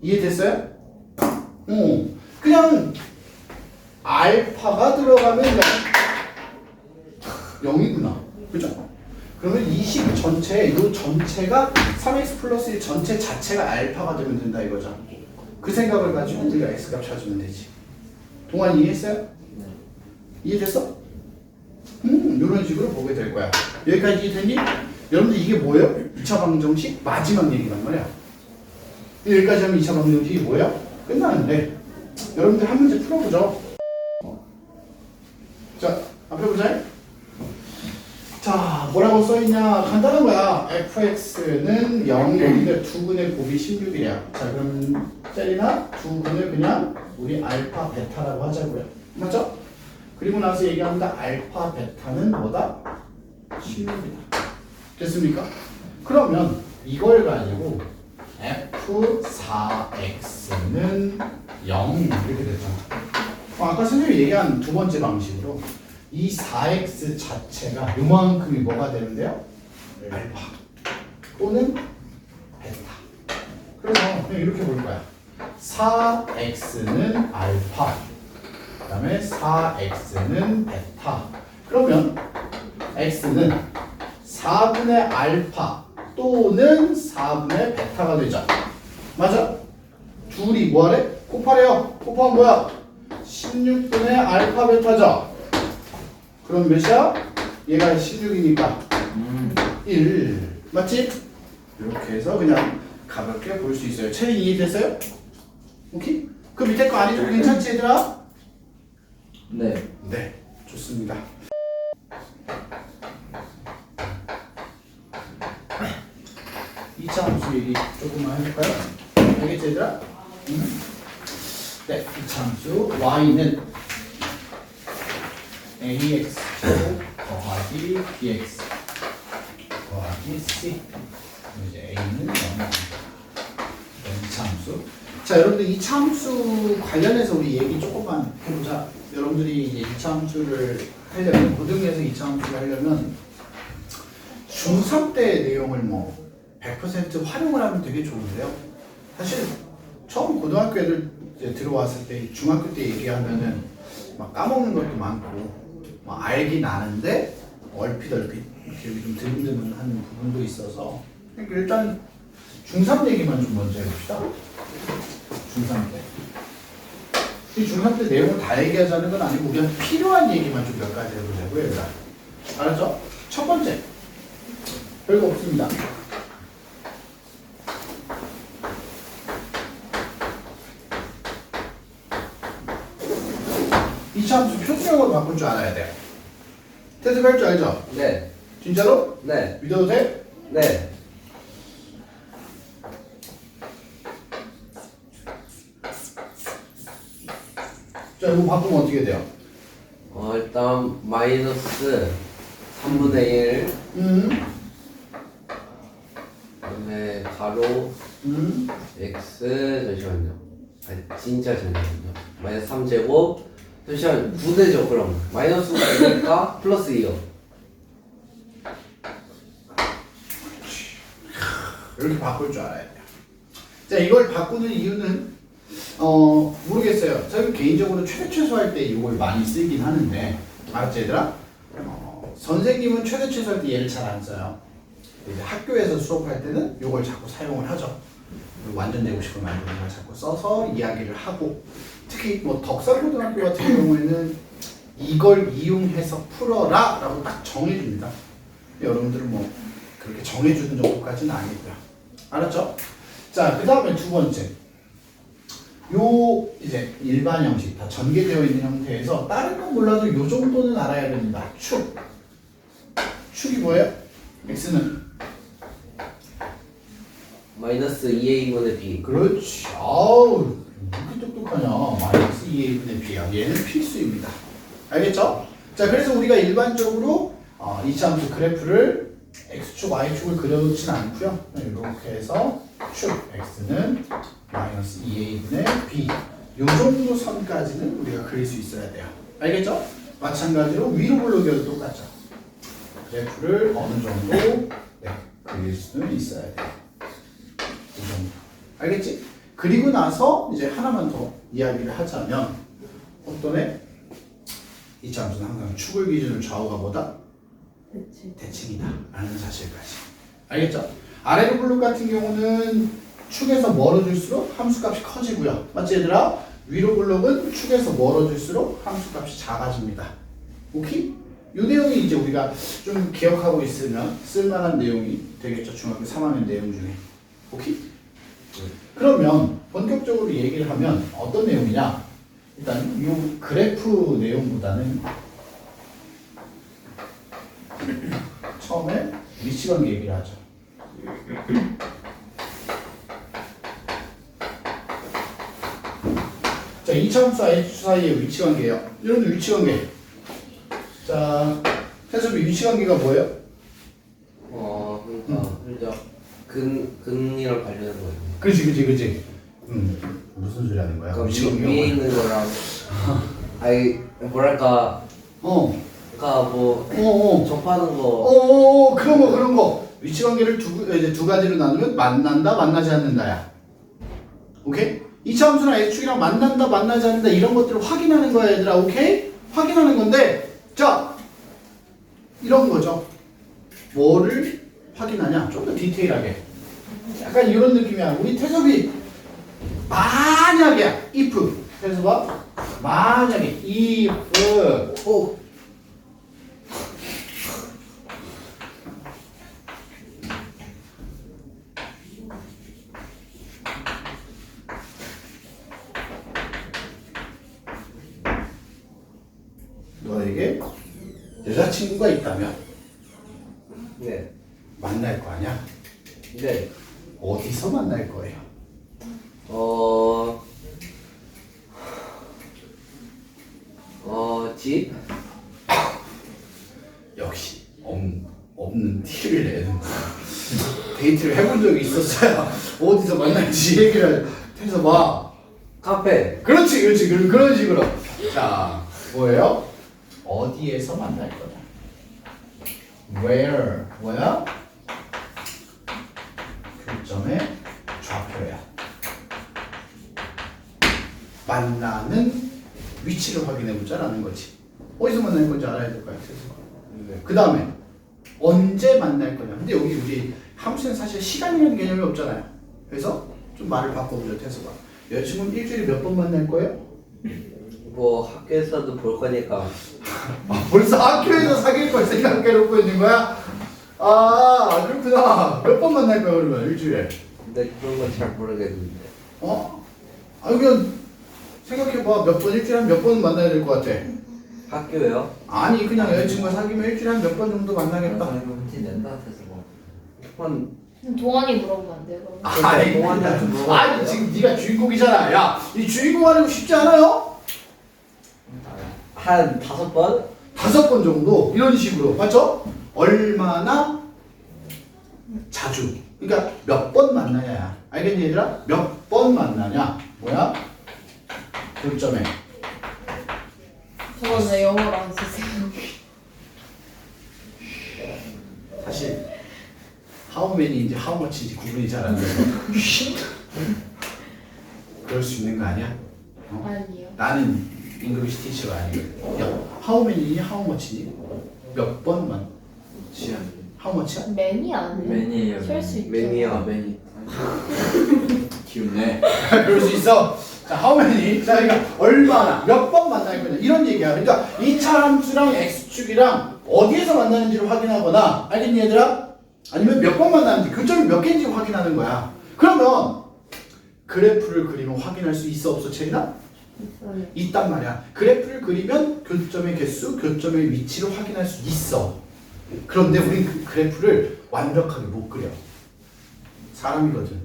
이해됐어요? 그냥 알파가 들어가면 0이구나. 그죠? 그러면 이 식 전체, 이 전체가 3x 플러스 1 전체 자체가 알파가 되면 된다 이거죠. 그 생각을 가지고 우리가 x값 찾으면 되지. 동안 이해했어요? 네. 이해됐어? 이런 식으로 보게 될 거야. 여기까지 이해됐니? 여러분들 이게 뭐예요? 2차 방정식 마지막 얘기란 말이야. 여기까지 하면 2차 방정식이 뭐예요? 끝나는데 여러분들 한 문제 풀어보죠. 자, 자, 앞에 보자. 자, 뭐라고 써있냐? 간단한 거야. fx는 0인데 두 근의 곱이 16이래요. 자, 그럼 젤이나 두 근을 그냥 우리 알파, 베타라고 하자고요. 맞죠? 그리고 나서 얘기합니다. 알파, 베타는 뭐다? 16이다. 됐습니까? 그러면 이걸 가지고 f4x는 0 이렇게 됐잖아. 아까 선생님이 얘기한 두 번째 방식으로 이 4x 자체가 요만큼이 뭐가 되는데요? 알파 또는 베타. 그래서 그냥 이렇게 볼 거야. 4x는 알파, 그 다음에 4x는 베타. 그러면 x는 4분의 알파 또는 4분의 베타가 되죠. 맞아? 둘이 뭐하래? 곱하래요. 곱하면 뭐야? 16분의 알파 베타죠. 그럼 몇이야? 얘가 16이니까 1 맞지? 이렇게 해서 그냥 가볍게 볼 수 있어요. 체리 이해됐어요? 오케이? 그 밑에 거 아니죠? 괜찮지 얘들아? 네. 네, 좋습니다. 이 차 함수 얘기 조금만 해볼까요? 알겠지 얘들아? 네, 이 차 함수 y는 ax 더하기 bx 더하기 c. 이제 a는 0입니다. 이 차 함수. 자, 여러분들 이 차 함수 관련해서 우리 얘기 조금만 해보자. 여러분들이 이제 2차 함수를 하려면, 고등에서 2차 함수를 하려면 중3 때 내용을 뭐 100% 활용을 하면 되게 좋은데요. 사실 처음 고등학교 애들 이제 들어왔을 때 중학교 때 얘기하면은 막 까먹는 것도 많고 막 알긴 아는데 얼핏 이렇게 좀 드문드문한 부분도 있어서 그러니까 일단 중3 얘기만 좀 먼저 해봅시다. 중3 때. 이 중3 때 내용을 다 얘기하자는 건 아니고 우리한테 필요한 얘기만 좀 몇 가지 해보자고요. 얘들아. 알았죠? 첫 번째. 별거 없습니다. 이 차 함수 표수형으로 바꿀 줄 알아야 돼요. 태습할 줄 알죠? 네. 진짜로? 네. 믿어도 돼? 네. 자, 이거 바꾸면 어떻게 돼요? 일단 마이너스 3분의 1 그다음에 가로 x 잠시만요. 아니 진짜 잠시만요. 마이너스 3제곱 잠시만 9대죠 그럼. 마이너스 9니까 플러스 2요. 이렇게 바꿀 줄 알아야 돼요. 자, 이걸 바꾸는 이유는 모르겠어요. 저는 개인적으로 최대 할 때 이걸 많이 쓰긴 하는데 알았지 얘들아? 선생님은 최대 할 때 얘를 잘 안 써요. 이제 학교에서 수업할 때는 이걸 자꾸 사용을 하죠. 완전 내고식을 만드는 걸 자꾸 써서 이야기를 하고 특히 뭐 덕산고등학교 같은 경우에는 이걸 이용해서 풀어라 라고 딱 정해줍니다. 여러분들은 뭐 그렇게 정해주는 정도까지는 아니고요. 알았죠? 자, 그 다음에 두 번째. 요 이제 일반 형식 다 전개되어 있는 형태에서 다른 건 몰라도 요 정도는 알아야 됩니다. 축. 축이 뭐예요? x는 마이너스 2a분의 b. 그렇지. 아우 이렇게 똑똑하냐. 마이너스 2a분의 b야. 얘는 필수입니다. 알겠죠? 자, 그래서 우리가 일반적으로 이 함수 그래프를 x축, y축을 그려놓진 않고요. 이렇게 해서 축 x는 마이너스 2a분의 b 요 정도 선까지는 우리가 그릴 수 있어야 돼요. 알겠죠? 마찬가지로 위로 블록이어도 똑같죠. 그래프를 어느 정도 그릴 수는 있어야 돼요. 이 정도. 알겠지? 그리고 나서 이제 하나만 더 이야기를 하자면 어떤 애? 이 함수는 항상 축을 기준으로 좌우가 뭐다? 대칭이다 라는 사실까지. 알겠죠? 아래로 블록 같은 경우는 축에서 멀어질수록 함수값이 커지고요. 맞지 얘들아? 위로 블록은 축에서 멀어질수록 함수값이 작아집니다. 오케이? 이 내용이 이제 우리가 좀 기억하고 있으면 쓸만한 내용이 되겠죠. 중학교 3학년 내용 중에. 오케이? 그러면 본격적으로 얘기를 하면 어떤 내용이냐? 일단 이 그래프 내용보다는 처음에 위치 관계 얘기를 하죠. 자, 이차함수와 h함수 사이의 위치 관계예요. 이런 위치 관계. 자, 태섭이 위치 관계가 뭐예요? 그러니까 근이랑 관련된 거예요. 그렇지. 무슨 소리 하는 거야? 그러니까 위치 관계가 위에 뭐야? 있는 거랑 아니 뭐랄까 어. 그러니까 뭐 어. 접하는 거 그런 거. 위치 관계를 이제 두 가지로 나누면 만난다, 만나지 않는다야. 오케이? 이차 함수랑 x축이랑 만난다, 만나지 않는다 이런 것들을 확인하는 거야, 얘들아. 오케이? 확인하는 건데, 자, 이런 거죠. 뭐를 확인하냐? 좀 더 디테일하게. 약간 이런 느낌이야. 우리 태섭이 만약에 if 태섭아 만약에 if 너에게 여자친구가 있다면 네. 만날 거 아니야? 네. 어디서 만날 거예요? 집? 역시 없는 티를 내는 거야. 데이트를 해본 적이 있었어야 어디서 만날지 얘기를 해서 봐. 카페. 그렇지. 그런 식으로. 자, 뭐예요? 어디에서 만날 거냐? Where? 뭐야? 교점의 좌표야. 만나는 위치를 확인해보자라는 거지. 어디서 만날 건지 알아야 될 거야. 네. 그 다음에 언제 만날 거냐. 근데 여기 우리 함수는 사실 시간이라는 개념이 없잖아요. 그래서 좀 말을 바꿔보죠. 태수가. 여자친구는 일주일에 몇 번 만날 거예요? 뭐 학교에서도 볼 거니까. 벌써 학교에서 사귈 걸 생각해놓고 있는 거야? 아, 그렇구나. 몇 번 만날 거야, 그러면 일주일에? 근데 그런 건 잘 모르겠는데. 그냥 생각해봐. 몇 번, 일주일에 한 몇 번 만나야 될 것 같아? 학교요? 아니, 그냥 여자친구가 사귀면 일주일에 한 몇 번 정도 만나겠다. 한 동안이 물어보면 안 돼요, 그러면? 아니, 동안이한테 물어봐. 아니, 지금 네가 주인공이잖아. 야, 이 주인공 하려고 쉽지 않아요? 한 5번? 5번 정도 이런 식으로 맞죠? 얼마나 자주 그러니까 몇 번 만나냐 알겠니 얘들아? 몇 번 만나냐 뭐야? 교점에 저건 왜 영어로 안 쓰세요? 사실 how many인지 how much인지 구분이 잘 안 돼서 그럴 수 있는 거 아니야? 아니요. 나는 잉글리시 티처가 아니거든. 야, how many니 how much니? 몇 번만 how much야? 매니 아니에요? 매니에요. 셀수 있죠. 매니아. 매니. 귀엽네. 그럴 수 있어. 자, how many? 자, 그러니까 얼마나, 몇 번 만날 거냐 이런 얘기야. 그러니까 이 차함수랑 x축이랑 어디에서 만나는지를 확인하거나, 알겠니 얘들아? 아니면 몇 번 만나는지, 교점이 몇 개인지 확인하는 거야. 그러면 그래프를 그리면 확인할 수 있어 없어 채리나? 있어요. 있단 말이야. 그래프를 그리면 교점의 개수, 교점의 위치를 확인할 수 있어. 그런데 우린 그 그래프를 완벽하게 못 그려. 사람이거든.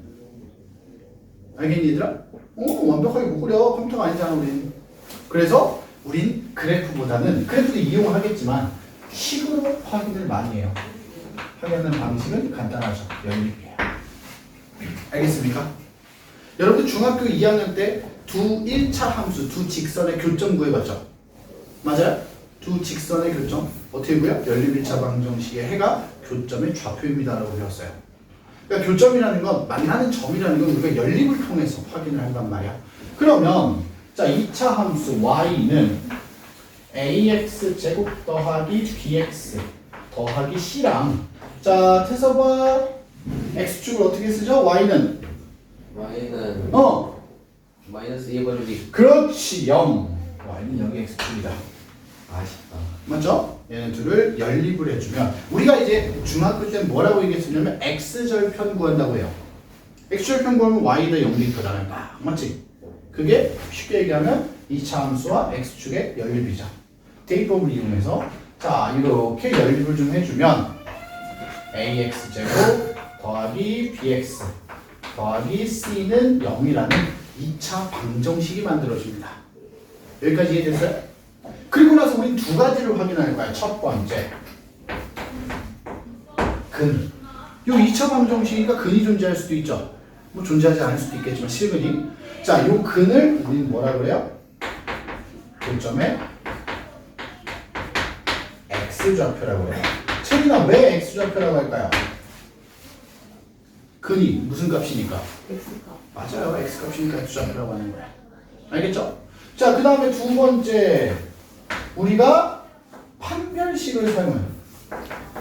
알겠니 얘들아? 완벽하게 못 그려. 컴퓨터가 아니잖아 우린. 그래서 우린 그래프보다는 그래프도 이용을 하겠지만 식으로 확인을 많이 해요. 확인하는 방식은 간단하죠. 연립이에요. 알겠습니까? 여러분들 중학교 2학년 때 두 1차 함수, 두 직선의 교점 구해봤죠? 맞아요? 두 직선의 교점 어떻게 구해요? 연립 1차 방정식의 해가 교점의 좌표입니다라고 배웠어요. 그러니까 교점이라는 건 만나는 점이라는 건 우리가 연립을 통해서 확인을 한단 말이야. 그러면 자 2차 함수 y는 ax 제곱 더하기 bx 더하기 c랑 자 태서봐 x축을 어떻게 쓰죠? y는 y는 마이너스 2분의 b. 그렇지 0 y는 0의 x축이다. 아쉽다. 맞죠? 얘네 둘을 연립을 해주면 우리가 이제 중학교 때 뭐라고 얘기했었냐면 x절편 구한다고 해요. x절편 구하면 y다 0리터잖아요. 맞지? 그게 쉽게 얘기하면 2차 함수와 x축의 연립이죠. 대입법을 이용해서 자, 이렇게 연립을 좀 해주면 ax제곱 더하기 bx 더하기 c는 0이라는 2차 방정식이 만들어집니다. 여기까지 이해됐어요? 그리고 나서 우린 두 가지를 확인할 거야. 첫 번째, 근. 요 2차 방정식이니까 근이 존재할 수도 있죠. 뭐 존재하지 않을 수도 있겠지만 실근이. 자, 요 근을 우린 뭐라 그래요? 교점의 x좌표라고 해요. 채민아, 왜 x좌표라고 할까요? 근이 무슨 값이니까? X가. 맞아요. x값이니까 x좌표라고 하는 거야. 알겠죠? 자, 그 다음에 두 번째, 우리가 판별식을 사용해요.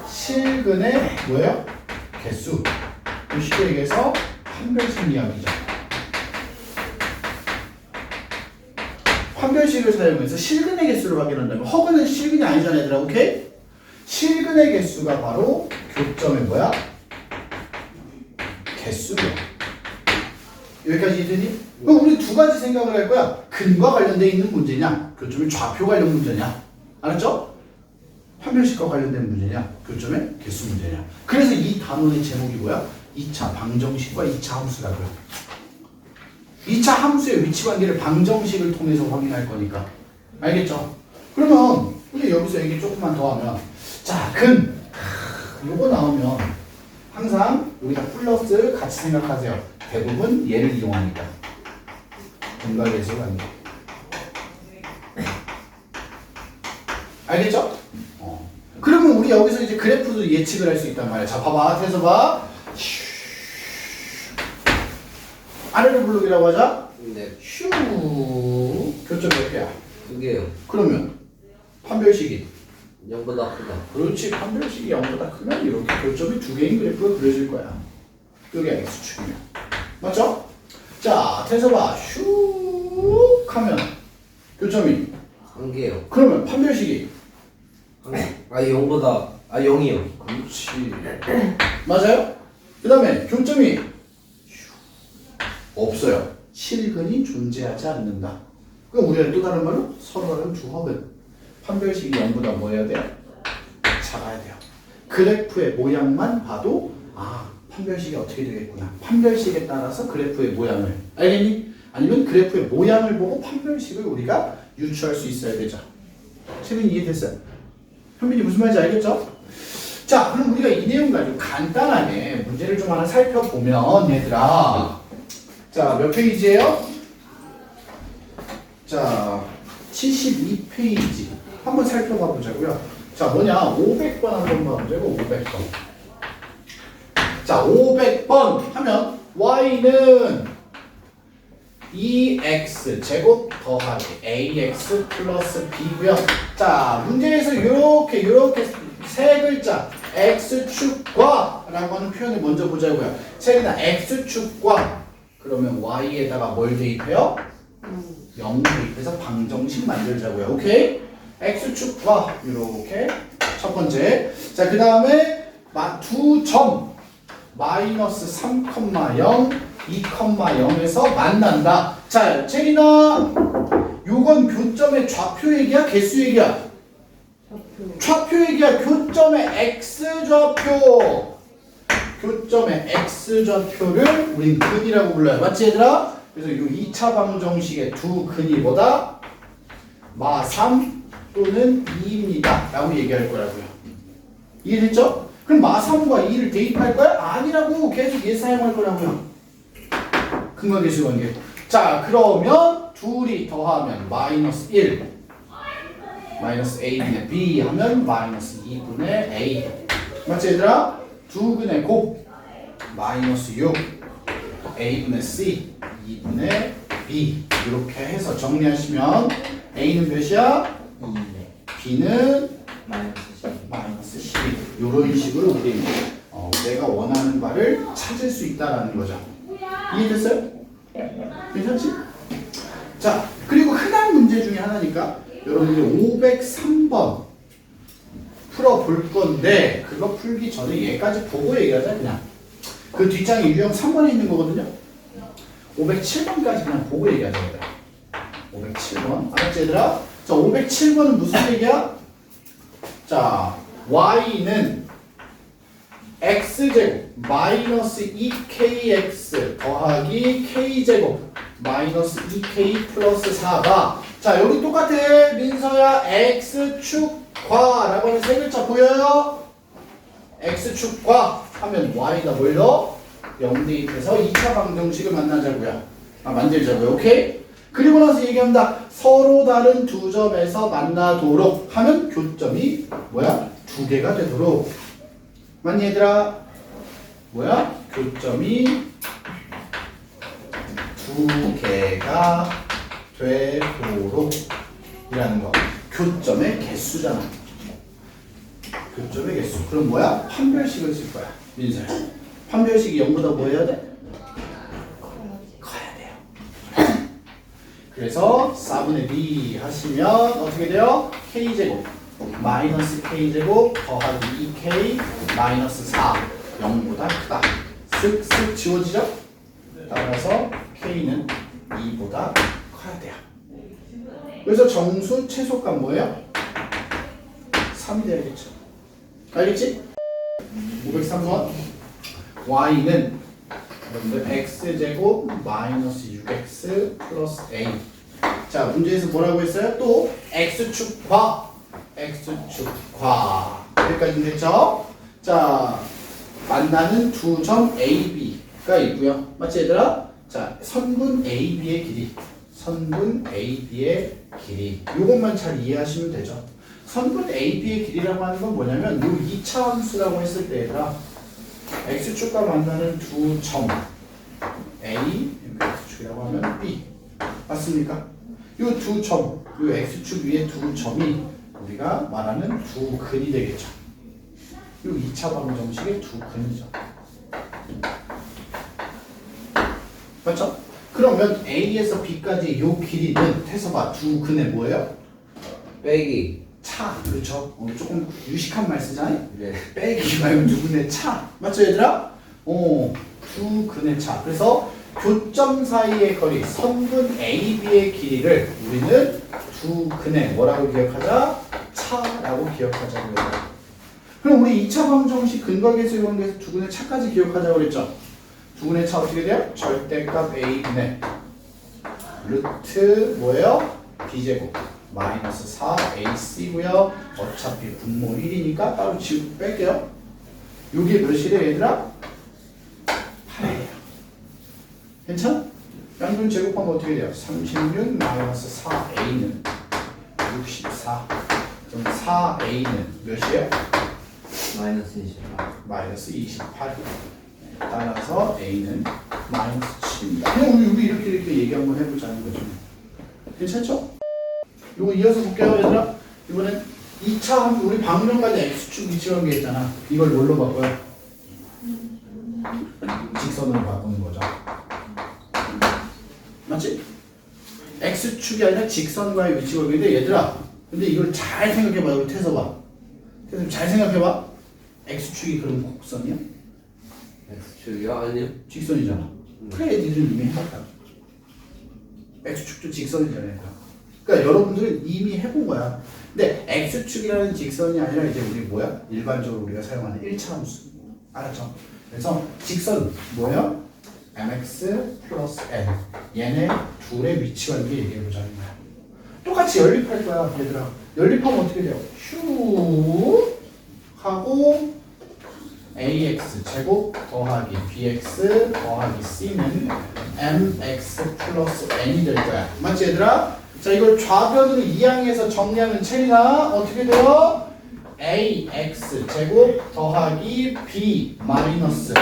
실근의 뭐예요? 개수. 쉽게 얘기해서 판별식 이야기죠. 판별식을 사용해서 실근의 개수를 확인한다면 허근은 실근이 아니잖아 얘들아. 오케이? 실근의 개수가 바로 교점의 뭐야? 개수야. 여기까지 이해되니? 그럼 우리 두 가지 생각을 할 거야. 근과 관련돼 있는 문제냐? 교점의 좌표 관련 문제냐? 알았죠? 판별식과 관련된 문제냐? 교점의 개수 문제냐? 그래서 이 단원의 제목이 뭐야? 2차 방정식과 2차 함수라고요. 2차 함수의 위치 관계를 방정식을 통해서 확인할 거니까. 알겠죠? 그러면 우리 여기서 얘기 조금만 더 하면, 자, 근. 요거 나오면 항상 여기다 플러스 같이 생각하세요. 대부분 얘를 이용하니까. 근과 개수 관계. 알겠죠? 그러면 우리 여기서 이제 그래프도 예측을 할 수 있단 말이야. 자, 봐봐. 해서 봐. 아래로 블록이라고 하자. 네. 슈. 교점 몇 개야? 2개요. 그러면 판별식이. 0보다 크다. 그렇지. 판별식이 0보다 크면 이렇게 교점이 두 개인 그래프가 그려질 거야. 여기 x축이면. 맞죠? 자, 해서 봐. 슉 하면 교점이. 1개요. 그러면 판별식이. 0보다 0이요. 그렇지. 맞아요? 그 다음에 교점이 없어요. 실근이 존재하지 않는다. 그럼 우리가 또 다른 말로 서로 다른 두 허근. 판별식이 0보다 뭐 해야 돼요? 작아야 돼요. 그래프의 모양만 봐도 판별식이 어떻게 되겠구나. 판별식에 따라서 그래프의 모양을. 알겠니? 아니면 그래프의 모양을 보고 판별식을 우리가 유추할 수 있어야 되죠. 최근에 이해됐어요? 현민이 무슨 말인지 알겠죠? 자, 그럼 우리가 이 내용 가지고 간단하게 문제를 좀 하나 살펴보면 얘들아, 자, 몇 페이지예요? 자, 72페이지 한번 살펴봐 보자고요. 자, 뭐냐? 500번 한번 봐보자고. 500번. 자, 500번 하면 y는 2x 제곱 더하기 ax 플러스 b고요. 자, 문제에서 이렇게 세 글자 x축과 라고 하는 표현을 먼저 보자고요. 책이나 x축과 그러면 y에다가 뭘 대입해요? 0 대입해서 방정식 만들자고요. 오케이? x축과 이렇게 첫 번째. 자, 그 다음에 두 점 마이너스 3,0 2,0에서 만난다. 자, 체리나 요건 교점의 좌표 얘기야? 개수 얘기야? 좌표 얘기야. 교점의 x좌표. 교점의 x좌표를 우린 근이라고 불러요. 맞지 얘들아? 그래서 요 2차 방정식의 두 근이 뭐다? 마3 또는 2입니다. 라고 얘기할 거라고요. 이해됐죠? 그럼 마3과 2를 대입할 거야? 아니라고. 계속 얘 사용할 거라고요. 근과 계수 관계. 자, 그러면 둘이 더하면 마이너스 1 마이너스 a분의 b 하면 마이너스 2분의 a. 맞지 얘들아? 두 근의 곱 마이너스 6 a분의 c 2분의 b. 이렇게 해서 정리하시면 a는 몇이야? 2, b는 마이너스 12. 이런 식으로 우리 내가 원하는 바를 찾을 수 있다라는 거죠. 이해됐어요? 괜찮지? 자, 그리고 흔한 문제 중에 하나니까 여러분들이 503번 풀어볼 건데 그거 풀기 전에 얘까지 보고 얘기하자. 그냥 그 뒷장에 유형 3번에 있는 거거든요. 507번까지 그냥 보고 얘기하자 얘들아. 507번 알았지 얘들아? 자, 507번은 무슨 얘기야? 자, y는 x제곱 마이너스 2kx 더하기 k제곱 마이너스 2k 플러스 4가 자 여기 똑같아 민서야 x축과라고 하는 세 글자 보여요? x축과 하면 y가 뭘 넣어? 0 대입해서 2차 방정식을 만들자고요. 오케이? 그리고 나서 얘기한다. 서로 다른 두 점에서 만나도록 하면 교점이 뭐야? 두 개가 되도록. 맞니 얘들아? 뭐야? 교점이 두 개가 되도록 이라는 거. 교점의 개수잖아. 교점의 개수. 그럼 뭐야? 판별식을 쓸 거야. 민서야. 판별식이 0보다 뭐 해야 돼? 커야 돼요. 그래서 4분의 b 하시면 어떻게 돼요? k제곱 마이너스 k제곱 더하기 2k 마이너스 4 0보다 크다. 쓱쓱 지워지죠? 따라서 k는 2보다 커야 돼요. 그래서 정수 최소값 뭐예요? 3이 돼야겠죠. 알겠지? 503번 y는 여러분들 x제곱 마이너스 6x 플러스 a. 자 문제에서 뭐라고 했어요? 또 x축과 여기까지 됐죠? 자 만나는 두 점 a, b가 있고요. 맞지 얘들아? 자 선분 a, b의 길이 요것만 잘 이해하시면 되죠. 선분 a, b의 길이라고 하는 건 뭐냐면 요 2차 함수라고 했을 때 얘들아 x축과 만나는 두 점 A, x축이라고 하면 B 맞습니까? 이 두 점, 이 x축 위에 두 점이 우리가 말하는 두 근이 되겠죠. 이 2차 방정식의 두 근이죠. 맞죠? 그러면 A에서 B까지 이 길이는 태서봐 두 근의 뭐예요? 빼기. 차, 그렇죠? 조금 유식한 말 쓰잖아요? 네. 빼기 말고 두 근의 차. 맞죠, 얘들아? 두 근의 차. 그래서 교점 사이의 거리, 선분 AB의 길이를 우리는 두 근의 뭐라고 기억하자? 차라고 기억하자고 해요. 그럼 우리 2차 방정식 근각에서 이용해서 두 근의 차까지 기억하자고 그랬죠? 두 근의 차 어떻게 돼요? 절대값 A분의 루트 뭐예요? B제곱. 마이너스 4ac고요. 어차피 분모 1이니까 따로 지우고 뺄게요. 요게 몇이래 얘들아? 8이에요. 괜찮아? 양분 제곱하면 어떻게 돼요? 36 마이너스 4a는 64. 그럼 4a는 몇이에요? 마이너스 28. 마이너스 28. 따라서 a는 마이너스 7입니다. 그냥 우리 이렇게 얘기 한번 해보자는 거죠. 괜찮죠? 이거 이어서 볼게요, 얘들아. 이번엔 2차 함수, 우리 방금 전에 x축 위치한 게 있잖아. 이걸 뭘로 바꿔요? 직선으로 바꾸는 거죠. 맞지? x축이 아니라 직선과의 위치 관계인데 얘들아, 근데 이걸 잘 생각해봐. 이거 태서 봐. 태서 잘 생각해봐. x축이 그럼 곡선이야? x축이요? 아니요. 직선이잖아. 그래, 애들은 이미 해봤다. x축도 직선이잖아, 얘들아. 그러니까 여러분들은 이미 해본 거야. 근데 x축이라는 직선이 아니라 이제 우리 뭐야? 일반적으로 우리가 사용하는 1차 함수. 알았죠? 그래서 직선 뭐예요? mx 플러스 n. 얘네 둘의 위치 관계 얘기해보자는 거야. 똑같이 연립할 거야, 얘들아. 연립하면 어떻게 돼요? 슈 하고 ax 제곱 더하기 bx 더하기 c는 mx 플러스 n이 될 거야. 맞지 얘들아? 자 이걸 좌변으로 이항해서 정리하면 체리나 어떻게 돼요? ax 제곱 더하기 b 마이너스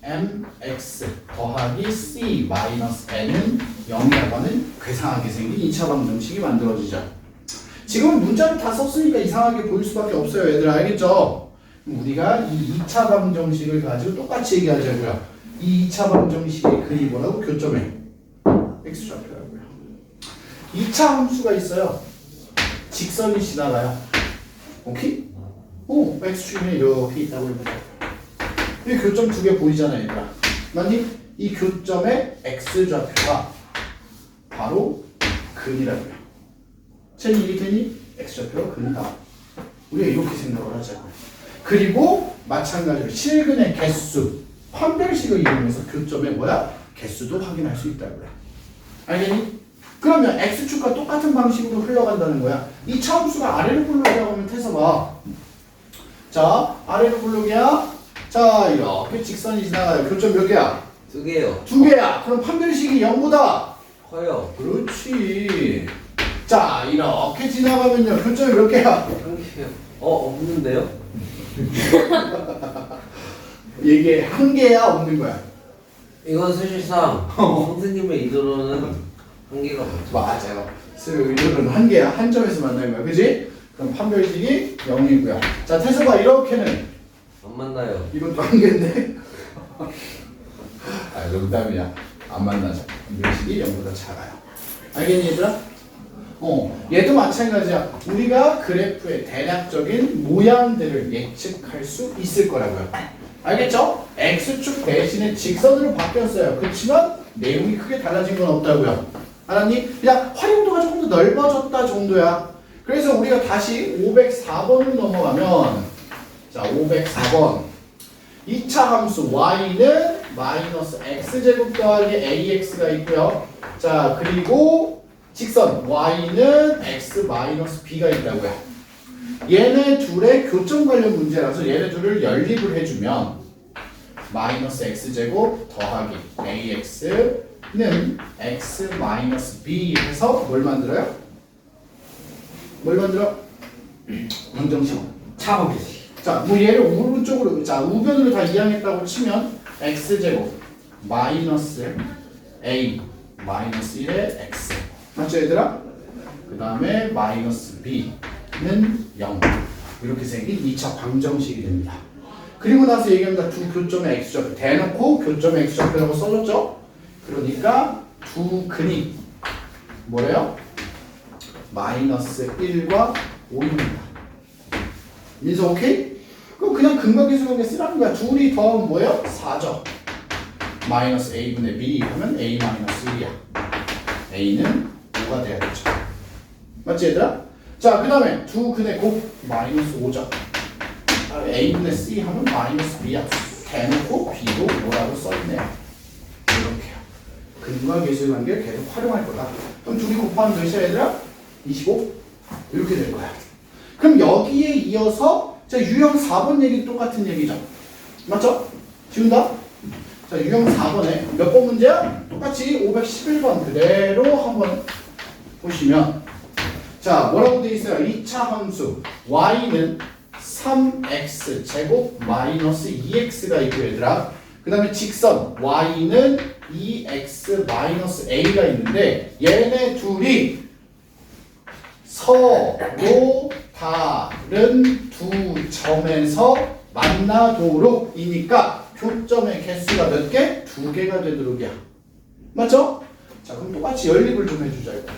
mx 더하기 c 마이너스 n은 0이라고 하는 괴상하게 생긴 2차 방정식이 만들어지죠. 지금 문자를 다 썼으니까 이상하게 보일 수밖에 없어요. 얘들아 알겠죠? 우리가 이 2차 방정식을 가지고 똑같이 얘기하자고요. 이 2차 방정식의 글이 뭐라고? 교점에 x좌표라고요. 2차 함수가 있어요. 직선이 지나가요. 오케이? x축이 이렇게 있다고 해보자. 이 교점 두 개 보이잖아요, 얘들아. 맞니? 이 교점의 x좌표가 바로 근이라고요. 쟤는 이게 되니? x좌표가 근이다. 우리가 이렇게 생각을 하잖아요. 그리고 마찬가지로 실근의 개수, 판별식을 이용해서 교점의 뭐야? 개수도 확인할 수 있다고요. 알겠니? 그러면 x축과 똑같은 방식으로 흘러간다는 거야. 이 차함수가 아래로 굴러가라고 하면 태서봐. 자, 아래로 굴러기야. 자, 이렇게 직선이 지나가요. 교점 몇 개야? 2개요. 2개야. 그럼 판별식이 0보다 커요. 그렇지. 자, 이렇게 지나가면요. 교점이 몇 개야? 1개요. 없는데요? 이게 1개야, 없는 거야? 이건 사실상 선생님의 이도로는 1개가 맞죠. 맞아요. 이거는 1개야. 한 점에서 만나는 거야. 그지? 그럼 판별식이 0이고요. 자, 태서가 이렇게는 안 만나요. 이것도 1개인데? 아, 농담이야. 안 만나죠. 판별식이 0보다 작아요. 알겠니, 얘들아? 얘도 마찬가지야. 우리가 그래프의 대략적인 모양들을 예측할 수 있을 거라고요. 알겠죠? X축 대신에 직선으로 바뀌었어요. 그렇지만 내용이 크게 달라진 건 없다고요. 알았니? 그냥 활용도가 조금 더 넓어졌다 정도야. 그래서 우리가 다시 504번을 넘어가면 자, 504번 2차 함수 y는 마이너스 x제곱 더하기 ax가 있고요. 자, 그리고 직선 y는 x 마이너스 b가 있다고요. 얘네 둘의 교점 관련 문제라서 얘네 둘을 연립을 해주면 마이너스 x제곱 더하기 ax는 x 마이너스 b 해서 뭘 만들어요? 뭘 만들어? 방정식. 차범식. 자, 뭐 얘를 오른쪽으로, 자, 우변으로 다 이항했다고 치면 x제곱 마이너스 a 마이너스 1의 x 맞죠, 얘들아? 그 다음에 마이너스 b는 0 이렇게 생긴 2차 방정식이 됩니다. 그리고 나서 얘기합니다. 두 교점의 x좌표 대놓고 교점의 x좌표라고 써줬죠? 그러니까 두 근이 뭐래요? 마이너스 1과 5입니다. 민서 오케이? 그럼 그냥 근각계수관계 쓰라는 거야. 둘이 더하면 뭐예요? 4죠. 마이너스 a분의 b 하면 a 마이너스 1이야. a는 5가 돼야 되죠. 맞지 얘들아? 자, 그 다음에 두 근의 곱 마이너스 5죠. a분의 c 하면 마이너스 b야. 대놓고 b도 뭐라고 써있네요. 이렇게요. 근각계수관계를 계속 활용할 거다. 그럼 둘이 곱하면 몇이야 얘들아? 25? 이렇게 될 거야. 그럼 여기에 이어서 자, 유형 4번 얘기 똑같은 얘기죠. 맞죠? 지운다? 자, 유형 4번에 몇 번 문제야? 똑같이 511번 그대로 한번 보시면 자, 뭐라고 돼 있어요? 2차 함수 y는 3x 제곱 마이너스 2x가 있고 얘들아. 그 다음에 직선 y는 2x 마이너스 a가 있는데 얘네 둘이 서로 다른 두 점에서 만나도록이니까 교점의 개수가 몇 개? 2개가 되도록이야. 맞죠? 자, 그럼 똑같이 연립을 좀 해주자 이거.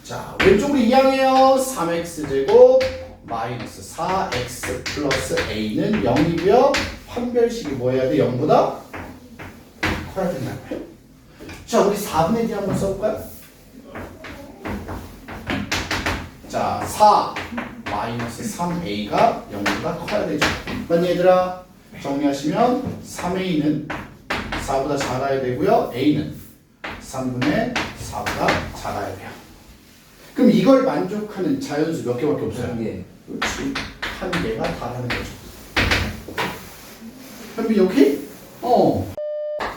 자, 왼쪽으로 이항해요. 3x제곱 마이너스 4x 플러스 a는 0이고요. 판별식이 뭐 해야 돼? 0보다 커야 된다고요. 자, 우리 4분의 D 한번 써볼까요? 자, 4 마이너스 3a가 0보다 커야 되죠. 맞니 얘들아? 정리하시면 3a는 4보다 작아야 되고요. a는 3분의 4보다 작아야 돼요. 그럼 이걸 만족하는 자연수 몇 개밖에 없어요? 1개. 그렇지. 1개가 다라는 거죠. 현빈 오케이?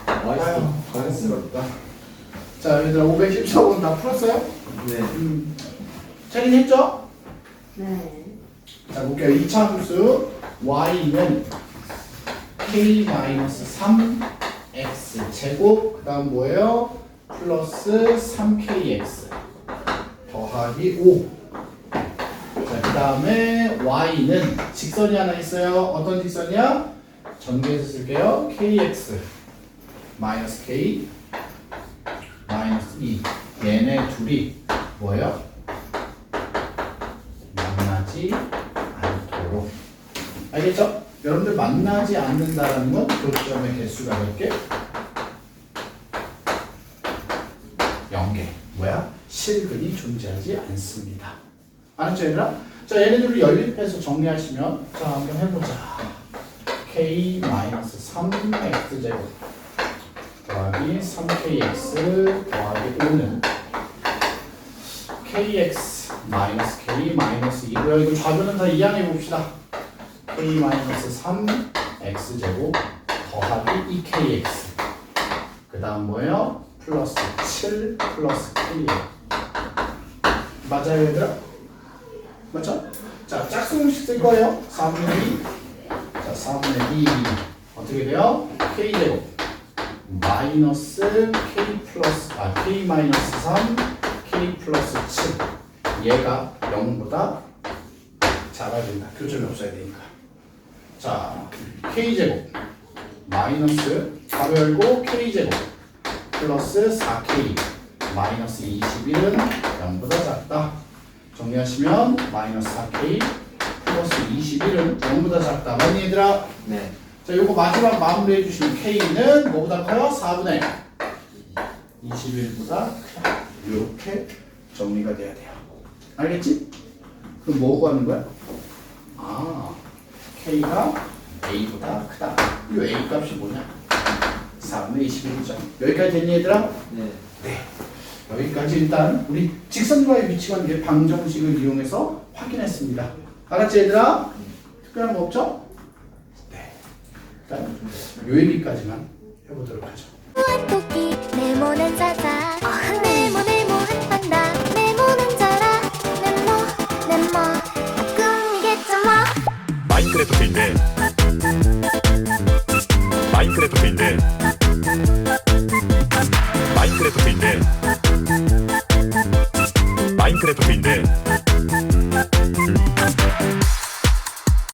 아유, 잘했습니다. 자, 얘들아 514번 다 풀었어요? 네. 처리했죠? 네. 자, 볼게요. 2차 함수 y는 k-3x 제곱 그 다음 뭐예요? 플러스 3kx 더하기 5. 자, 그 다음에 y는 직선이 하나 있어요. 어떤 직선이야? 전개해서 쓸게요. kx 마이너스 k 마이너스 2. 얘네 둘이 뭐예요? 만나지 않도록. 알겠죠? 여러분들 만나지 않는다라는 건 교점의 개수가 몇 개? 0개. 뭐야? 실근이 존재하지 않습니다. 알았죠 얘들아? 자 얘네들을 연립해서 정리하시면 자 한번 해보자. k-3x제곱 더하기 3kx 더하기 5는 kx 마이너스 k 마이너스 2고요. 이거 좌변은 다 이항해 봅시다. k 마이너스 3x제곱 더하기 2kx 그 다음 뭐예요? 플러스 7 플러스 k예요. 맞아요 얘들아? 맞죠? 자 짝수공식 쓸 거예요. 4분의 2 자 4분의 2 어떻게 돼요? k제곱 마이너스 k 플러스 k 마이너스 3 k 플러스 7 얘가 0보다 작아야 된다. 교점이 없어야 되니까. 자 k제곱 마이너스 가로 열고 k제곱 플러스 4k 마이너스 21은 0보다 작다. 정리하시면 마이너스 4k 플러스 21은 0보다 작다. 맞니 얘들아? 네. 자 요거 마지막 마무리 해주시면 k는 뭐보다 커요? 4분의 21보다 크다. 이렇게 정리가 돼야 돼요. 알겠지? 그럼 뭐 구하는 거야? 아 k가 a보다 크다. 이 a 값이 뭐냐? 4분의 21점. 여기까지 됐니 얘들아? 네. 네. 여기까지 일단 우리 직선과의 위치관계 방정식을 이용해서 확인했습니다. 알았지 얘들아? 특별한 거 없죠? 네. 일단 요 얘기까지만 해보도록 하죠. 토끼 네모는 자자 네모 한판다 네모는 자라 네모 꿈이겠죠 뭐 마인크래프트인데 마인크래프트인데 마인크래프트인데 마인크래프트인데